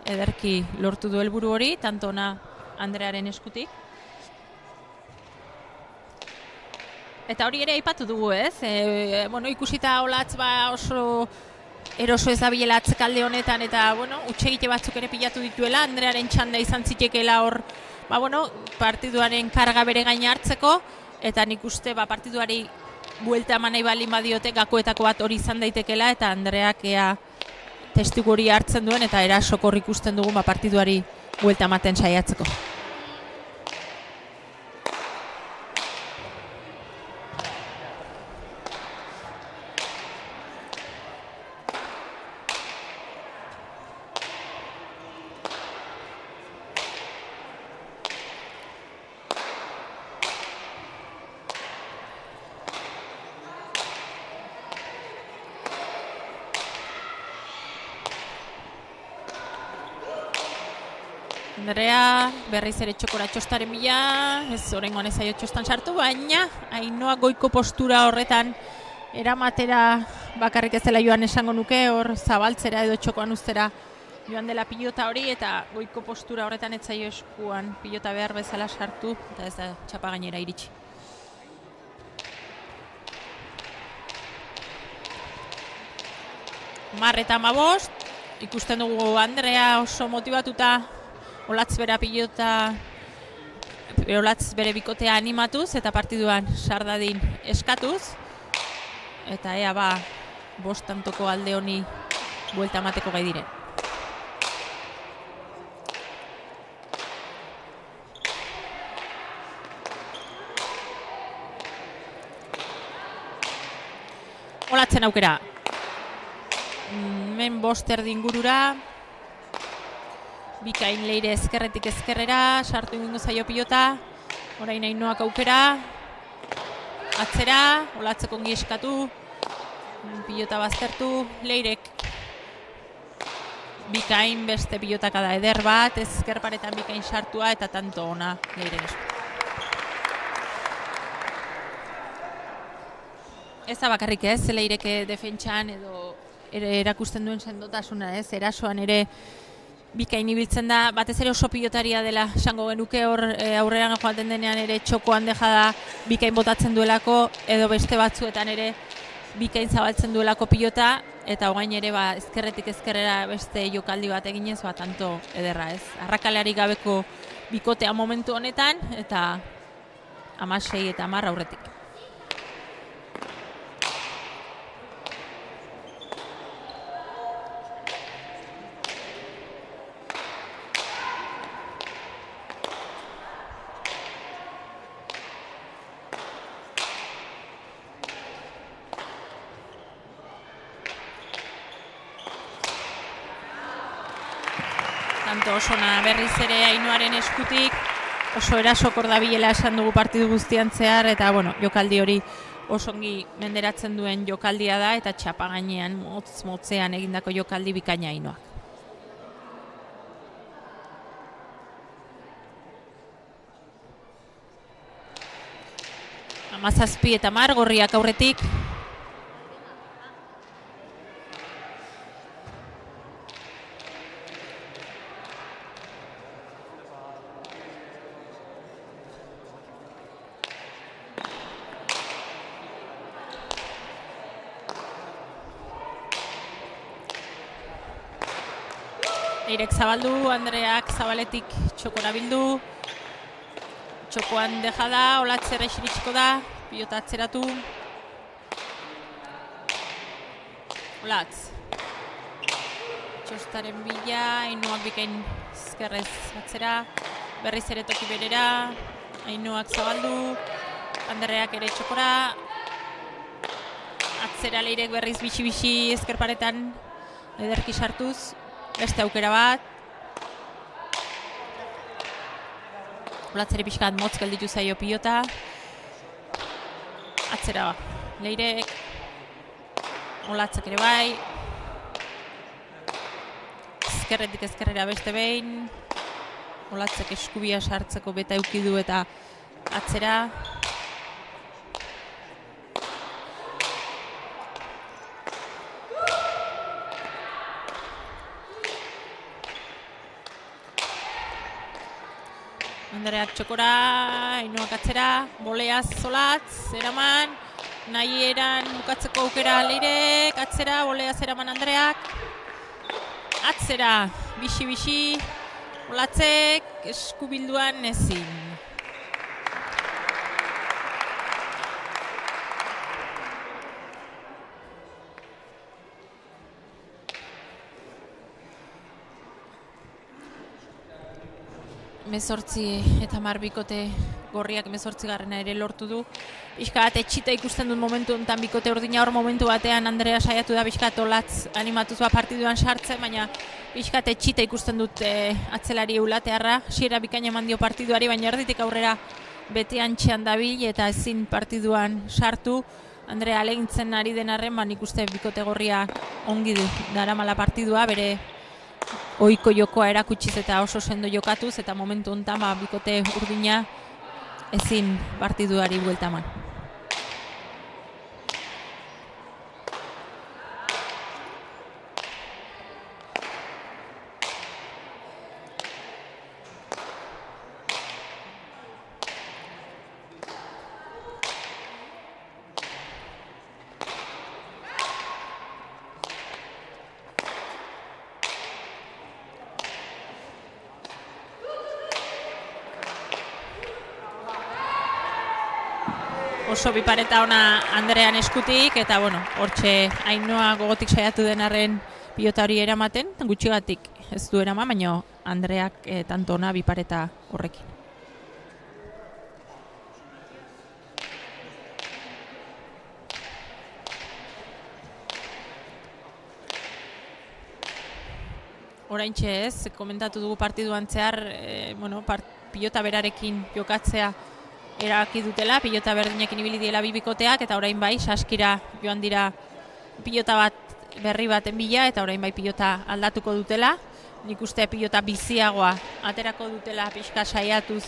ederki lortu du helburu hori, tanto ona Andrearen eskutik. Eta hori ere aipatu dugu, ez? Ikusita Olatz oso eroso ez dabilela atzekalde honetan, eta utxegite batzuk ere pilatu dituela, Andrearen txanda izan zitekeela hor, partiduaren karga bere gaina hartzeko, eta nik uste partiduari buelta eman nahi baldin badiote gakoetako bat hori izan daitekela, eta Andreak testigu hori hartzen duen, eta erasokor ikusten dugun partiduari buelta ematen saiatzeko. Andrea berriz ere txokora txostaren bila, ez horrengoan ez aio txostan sartu, baina Ainoa goiko postura horretan eramatera bakarrik ez dela joan esango nuke, hor zabaltzera edo txokoan ustera joan dela pilota hori, eta goiko postura horretan ez zaio eskuan pilota behar bezala sartu, eta ez da txapa gainera iritsi. 10-15, ikusten dugu Andrea oso motibatuta, Olatz bere bikotea animatuz eta partiduan sardadin eskatuz. Eta ea ba, 5 tantoko alde honi buelta emateko gai diren. Olatzen aukera. Hemen 5 erdi ingurura. Bikain Leire ezkerretik ezkerrera, sartu egingo zaio pilota. Orain Ainhoak aukera. Atzera, Olatzek ongi eskatu. Pilota baztertu, Leirek. Bikain beste pilotaka da eder bat, ezker paretan Bikain sartua eta tanto ona Leiren esku. Ez da bakarrik ez, Leirek defentsan edo erakusten duen sendotasuna ez, erasoan ere Bikain ibiltzen da, batez ere oso pilotaria dela esango genuke hor aurrean joaten denean ere txokoan deja da Bikain botatzen duelako edo beste batzuetan ere Bikain zabaltzen duelako pilota eta hogain ere ezkerretik ezkerrera beste jokaldi bat eginez tanto ederra ez. Arrakaleari gabeko bikotea momentu honetan eta 16 eta 10 aurretik. Oso berriz ere Ainhoaren eskutik, oso erasokor dabilela esan dugu partidu guztian zehar, eta jokaldi hori osongi menderatzen duen jokaldia da, eta txapa gainean motzean egindako jokaldi bikaina Ainhoak. 17 eta 10 gorriak aurretik. Leirek zabaldu, Andreak zabaletik txokora bildu. Txokoan deja da, Olatzera isiritsiko da, pilota atzeratu. Olatz. Txostaren bila, Ainhoak Bikain ezkerrez atzera. Berriz ere toki berera, Ainhoak zabaldu. Andreak ere txokora. Atzera Leirek berriz bixi-bixi ezker paretan ederki sartuz. Beste aukera bat. Olatzeri pixkat motz gelditu zaio pilota. Atzera Leirek. Olatzek ere bai. Ezkerretik ezkerrera beste behin. Olatzek eskubia sartzeko beta eukidu eta atzera. Andreak txokora, Ainhoak atzera, boleaz Olatz, eraman, nahi eran bukatzeko aukera Leirek, atzera, boleaz eraman Andreak, atzera, bixi-bixi, Olatzek eskubilduan ezin. Mezortzi eta marbikote gorriak 18garrena ere lortu du. Bizkat etxita ikusten dut momentu honetan bikote urdina hor momentu batean Andrea saiatu da bizkat Olatz animatuz partiduan sartzen, baina bizkat etxita ikusten dut atzelari eulatearra. Hasiera bikaina eman dio partiduari, baina erditik aurrera beti antxean dabil eta ezin partiduan sartu. Andrea alegintzen ari den arren, nik uste bikote gorria ongi du daramala partidua, bere ohiko jokoa erakutsiz eta oso sendo jokatuz, eta momentu honetan bikote urdina ezin partiduari buelta eman. oso bipareta ona Andrean eskutik, eta hortxe Ainhoa gogotik saiatu denarren pilota hori eramaten, gutxigatik ez du eraman, baina Andreak tanto ona bipareta horrekin. Oraintxe ez, komentatu dugu partiduan zehar, pilota berarekin jokatzea erabaki dutela, pilota berdinekin ibili diela bi bikoteak, eta orain bai, saskira joan dira pilota bat berri baten bila, eta orain bai pilota aldatuko dutela. Nik uste pilota biziagoa aterako dutela pixka saiatuz,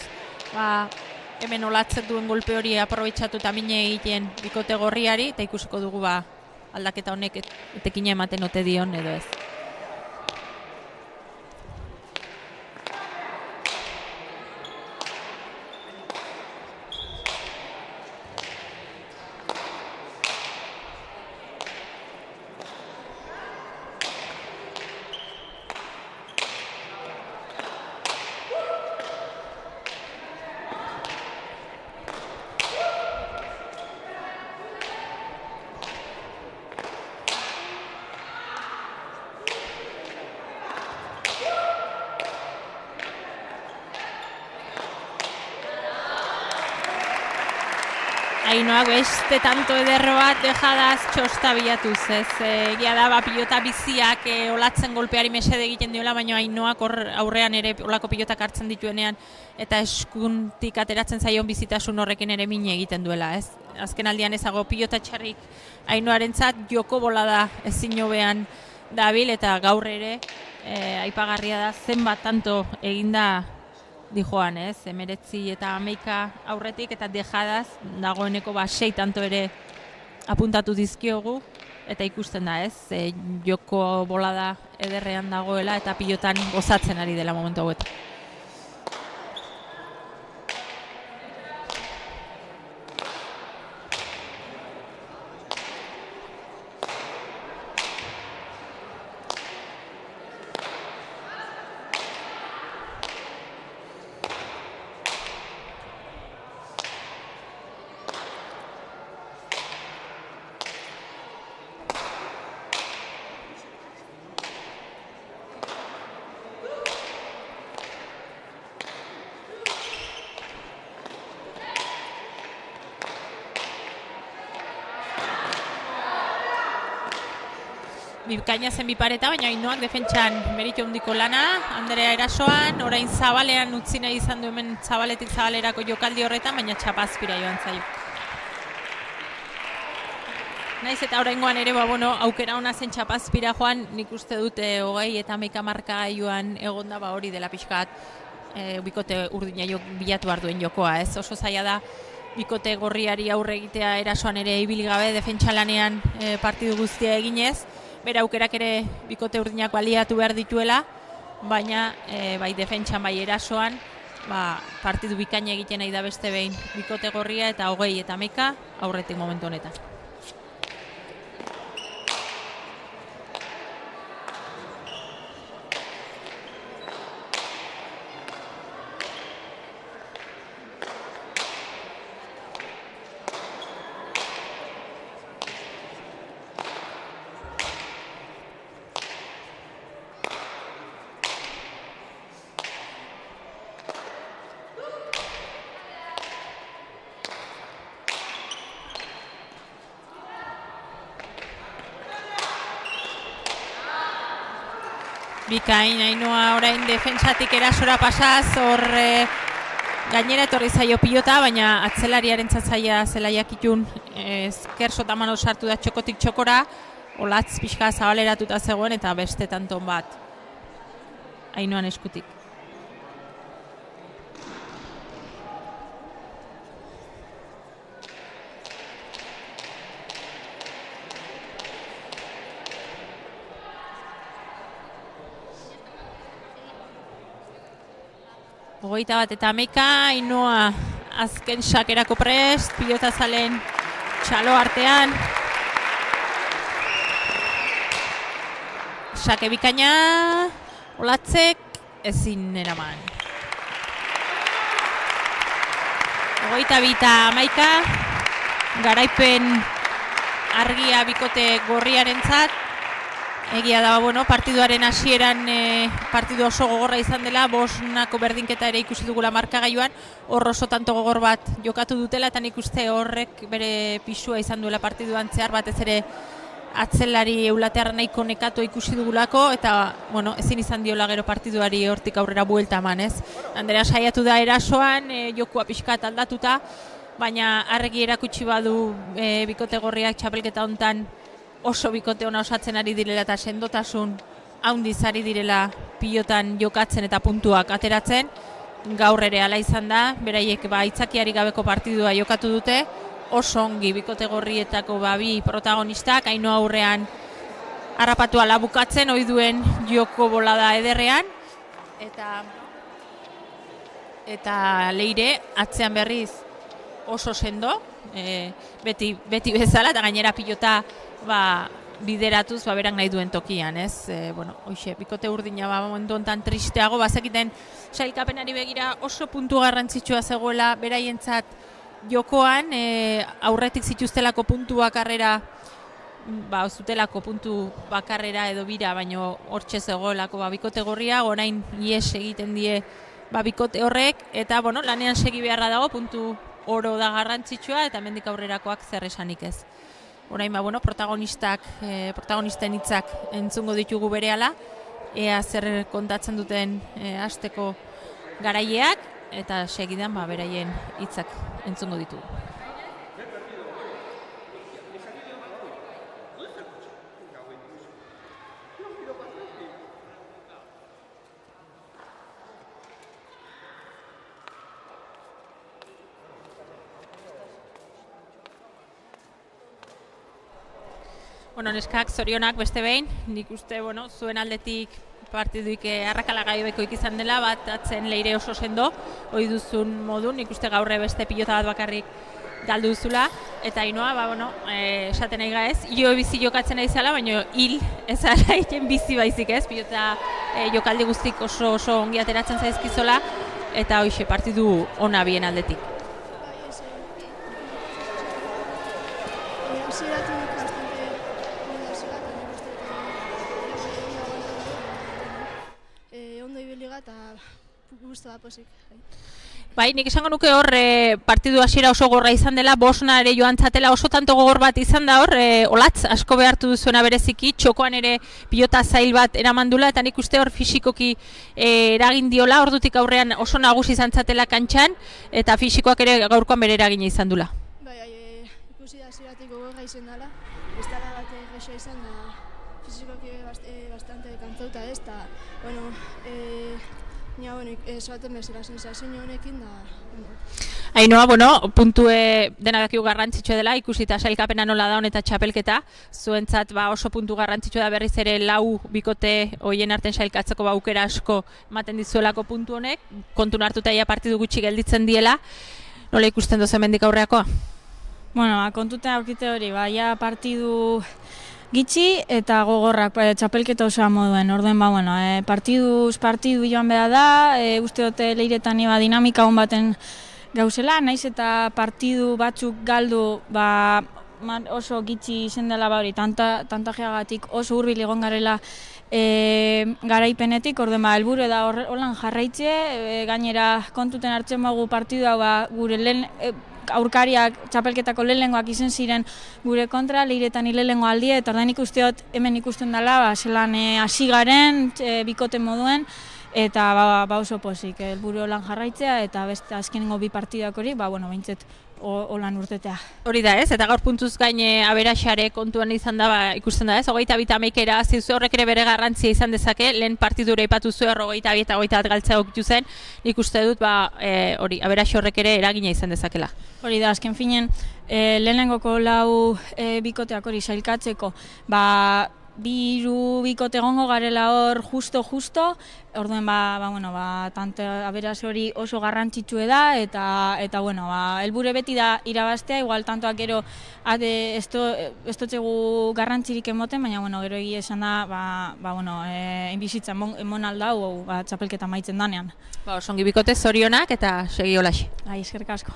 hemen olatzen duen golpe hori aprobetxatu eta mine egiten bikote gorriari, eta ikusiko dugu aldaketa honek etekina ematen ote dion edo ez. Ainhoak beste tanto ederro bat dejadaz txosta bilatuz, ez? Egia da, pilota biziak olatzen golpeari mesede egiten diola, baina Ainhoak aurrean ere olako pilotak hartzen dituenean eta eskuntik ateratzen zaion bizitasun horrekin ere mine egiten duela, ez? Azken aldian ezago pilota txarrik Ainhoarentzat joko bolada ezin hobean dabil, eta gaur ere aipagarria da zenbat tanto eginda dijoan, ez? 19 eta 11 aurretik, eta dejadaz dagoeneko 6 tanto ere apuntatu dizkiogu, eta ikusten da, ez? Joko bolada ederrean dagoela eta pilotan gozatzen ari dela momentu hauetan. Bikaina zen bipareta, baina Ainhoak defentsan meritu handiko lana, Andrea erasoan, orain zabalean utzi nahi izan du hemen zabaletik zabalerako jokaldi horretan, baina txapazpira joan zaio. Naiz eta oraingoan ere, aukera ona zen txapazpira joan, nik uste dute 20 eta 11 markagailuan egonda hori dela pixkat bikote urdina bilatu behar duen jokoa, ez? Oso zaila da bikote gorriari aurre egitea erasoan ere ibili gabe defentsalanean partidu guztia eginez. Bera aukerak ere bikote urdinak baliatu behar dituela, baina bai defentsan bai erasoan partidu bikaina egiten nahi da beste behin bikote gorria, eta 20 eta 11 aurretik momentu honetan. Bikain, Ainhoa orain defentsatik erasora pasaz, hor gainera etorri zaio pilota, baina atzelariaren zatzaia zelaiak itun ezker sotamano sartu da txokotik txokora, olatz pixka zabaleratuta zegoen eta beste tanton bat Ainhoan eskutik. Hogeita bat eta 11, Ainhoa azken sakerako prest, pilota zalen txalo artean. Sake bikaina, olatzek ezin eraman. Hogeita bi eta 11, garaipen argia bikote gorriarentzat. Egia da, partiduaren hasieran partidu oso gogorra izan dela, 5-nako berdinketa ere ikusi dugula markagailuan, hor oso tanto gogor bat jokatu dutela, eta nik uste horrek bere pisua izan duela partiduan zehar, batez ere atzelari eulatearra nahiko nekatu ikusi dugulako, eta ezin izan diola gero partiduari hortik aurrera buelta eman, ez? Andrea saiatu da erasoan, jokua pixkat aldatuta, baina argi erakutsi badu bikote gorriak txapelketa hontan oso bikote ona osatzen ari direla eta sendotasun handiz ari direla pilotan jokatzen eta puntuak ateratzen. Gaur ere hala izan da, beraiek aitzakiari gabeko partidua jokatu dute, oso ongi bikote gorrietako bi protagonistak, Ainhoa aurrean harrapatu ala bukatzen, ohi duen joko bolada ederrean, eta Leire atzean berriz oso sendo, beti bezala, eta gainera pilota bideratuz berak nahi duen tokian, ez? Hoxe, bikote urdina momentu hontan tristeago, bazekiten sailkapenari begira oso puntu garrantzitsua zegoela beraientzat jokoan, aurretik zituztelako puntu bakarrera, zutelako puntu bakarrera edo bira, baino hortxe zegoelako bikote gorria, orain ies egiten die bikote horrek, eta lanean segi beharra dago, puntu oro da garrantzitsua, eta hemendik aurrerakoak zer esanik ez. Orain protagonisten hitzak entzungo ditugu berehala, ea zer kontatzen duten hasteko garaileak, eta segidan beraien hitzak entzungo ditugu. Neskak, zorionak beste behin, nik uste, zuen aldetik partiduik arrakalagaibeko izan dela, bat atzen Leire oso sendo, hori duzun modu, nik uste gaurre beste pilota bat bakarrik galdu duzula, eta Ainhoa, esaten nahi gaez, bizi jokatzen nahi zala, baina hil ez ala egin bizi baizik ez, pilota jokaldi guztik oso ongi ateratzen zaizkizola, eta hoxe partidu ona bien aldetik. Nik esango nuke hor partidu hasiera oso gorra izan dela, 5 ere joan zatela, oso tanto gogor bat izan da hor, olatz asko behartu duzuena bereziki, txokoan ere pilota zail bat eramandula, eta nik uste hor fisikoki eragin diola, ordutik aurrean oso nagusi izan zatela kantxan, eta fisikoak ere gaurkoan bere eragina izan dula.
Ikusi da hasieratik gogorra izan dela, ez dela bat egosia izan da, fisikoki bastante kantzauta ez, eta, esaten bezala sensazio honekin da...
Ainhoa, puntue denak dakigu garrantzitsua dela, ikusita sailkapena nola da eta txapelketa, zuentzat oso puntu garrantzitsua da berriz ere 4 bikote hoien arten sailkatzeko aukera asko ematen dizuelako puntu honek, kontun hartuta partidu gutxi gelditzen diela, nola ikusten dozen mendik aurreakoa?
Kontuten aurkite hori, partidu gitxi eta gogorrak txapelketa osoa moduen, orduen partiduz partidu joan behar da, uste dute Leiretan dinamika hon baten gauzela, naiz eta partidu batzuk galdu oso gitxi izen dela tantajeagatik oso hurbil egon garela garaipenetik, orduen helburu da holan jarraitze, gainera kontuten hartzen bagu partidua gure lehen aurkariak txapelketako lehenengoak izen ziren gure kontra, Leiretan lehenengo aldia, eta ordean ikusteot hemen ikusten dela, zelan hasi garen, bikote moduen, eta oso pozik, helburu lan jarraitzea, eta beste azkenengo 2 partidak hori, behintzet holan urtetea.
Hori da ez, eta gaur puntuz gain aberaxare kontuan izan da, ikusten da ez, 22 zizu horrek ere bere garrantzia izan dezake, lehen partidura ipatu zuen 22 eta 21 galtzea okitu zen, nik uste dut, hori, aberax horrek ere eragina izan dezakela.
Hori da, azken finen, lehenengoko 4 bikoteak hori sailkatzeko, 2 bikote egongo garela hor justo, orduen aberaz hori oso garrantzitsue da, eta helbure beti da irabaztea, igual tantoak gero ez dutxegu garrantzirik emoten, baina gero egia esan da, inbizitza emon aldau txapelketa maitzen danean.
Osongi bikote zorionak eta segi holaxe.
Eskerrik asko.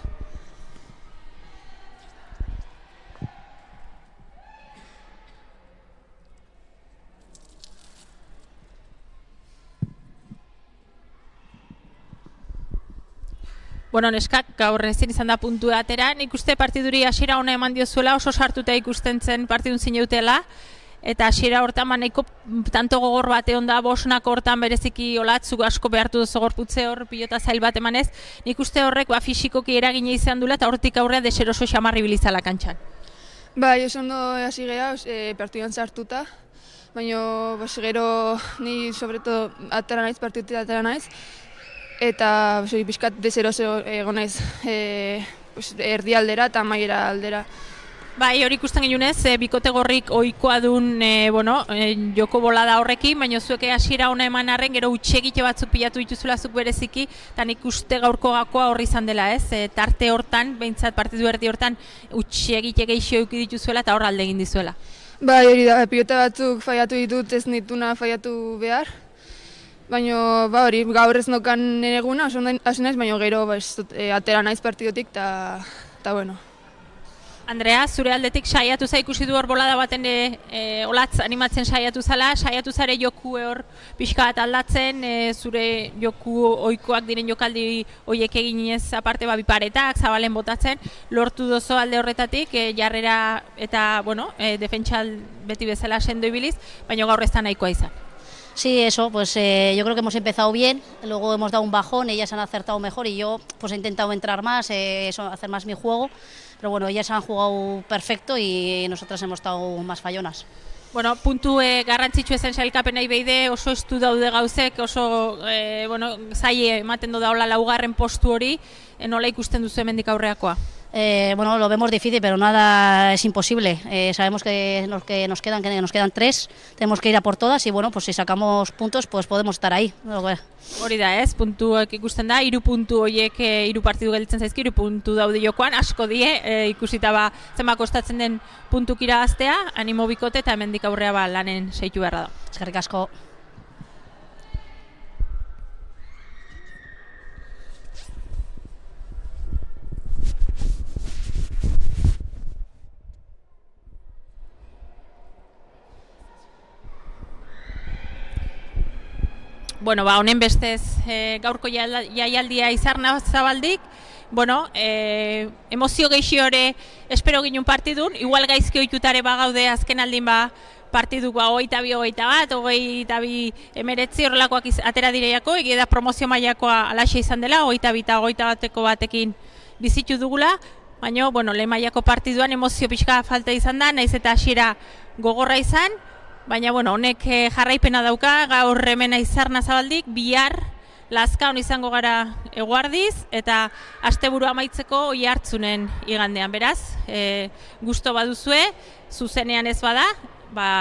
Bueno, neskak gaur ezin izan da puntu atera, nik uste partiduri hasiera ona eman diozuela, oso sartuta ikusten zen partidun zineutela, eta hasiera hortan nahiko tanto gogor bat egon da, bosnak hortan bereziki olatzuk asko behartu duzu gorputze hor, pilota zail bat emanez, nik uste horrek fisikoki eragina izan dula, eta hortik aurrea deseroso xamarri bilizala kantxan.
Bai, oso ondo hasi geha, partiduan sartuta, baina gero ni sobreto atera naiz, partidutik atera naiz, eta pixkat deseroso egon naiz erdi aldera eta amaiera aldera.
Bai, hori ikusten gehunez, bikote gorrik ohikoa duen joko bolada horrekin, baina zuek hasiera ona eman arren, gero utxegite batzuk pilatu dituzula zuk bereziki, eta nik uste gaurko gakoa horri izan dela, ez? Tarte hortan, behintzat partidu erdi hortan, utxegite gehixo euki dituzuela eta hor alde egin dizuela.
Bai, hori da, pilota batzuk faiatu ditut, ez nituna faiatu behar. Baina, hori, gaur ez nokan eguna, hasi naiz, baina gero atera naiz partidotik, eta bueno.
Andrea, zure aldetik saiatu za ikusi du hor bolada baten olatz animatzen saiatu zare joku hor pixka bat aldatzen, zure joku ohikoak diren jokaldi horiek eginez aparte biparetak, zabalen botatzen, lortu dozo alde horretatik, jarrera eta, defentsal beti bezala sendo ibiliz, baina gaur ez da nahikoa izan.
Sí, eso, pues yo creo que hemos empezado bien, luego hemos dado un bajón, ellas han acertado mejor y yo pues he intentado entrar más, hacer más mi juego, pero bueno, ellas han jugado perfecto y nosotras hemos estado más fallonas.
Bueno, puntu garrantzitsu ezen sailkapenei beide, oso estu daude gauzek, oso zaie ematen du daula laugarren postu hori, nola ikusten duzu hemendik aurreakoa?
Bueno, lo vemos difícil, pero nada es imposible. Sabemos que nos quedan 3, tenemos que ir a por todas y bueno, pues si sacamos puntos, pues podemos estar ahí.
Hori da, ez? Puntuak ikusten da, 3 puntu horiek 3 partidu gelditzen zaizki, 3 puntu daude jokoan, asko die, ikusita zenbat kostatzen den puntuk irabaztea, animo bikote eta hemendik aurrea lanen seitu beharra da.
Eskerrik asko.
Honen bestez gaurko jaialdia Izarna Zabaldik, emozio gehixi hori espero ginen partidun, igual gaizki ohitutare bagaude azken aldin partiduk 22-21, 22-19 horrelakoak atera direiako, egia da promozio mailakoa alaxe izan dela, 22-21 batekin bizitu dugula, baina lehen mailako partiduan emozio pixka falta izan da, naiz eta hasiera gogorra izan, baina honek jarraipena dauka, gaur hemen Izarna Zabaldik, bihar Lazkaon izango gara Eguardiz, eta asteburu amaitzeko Oiartzunen igandean, beraz, gusto baduzue, zuzenean ez bada,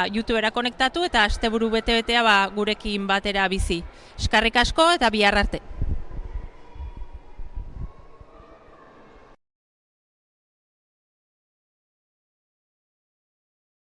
YouTubera konektatu eta asteburu bete-betea gurekin batera bizi. Eskerrik asko eta bihar arte.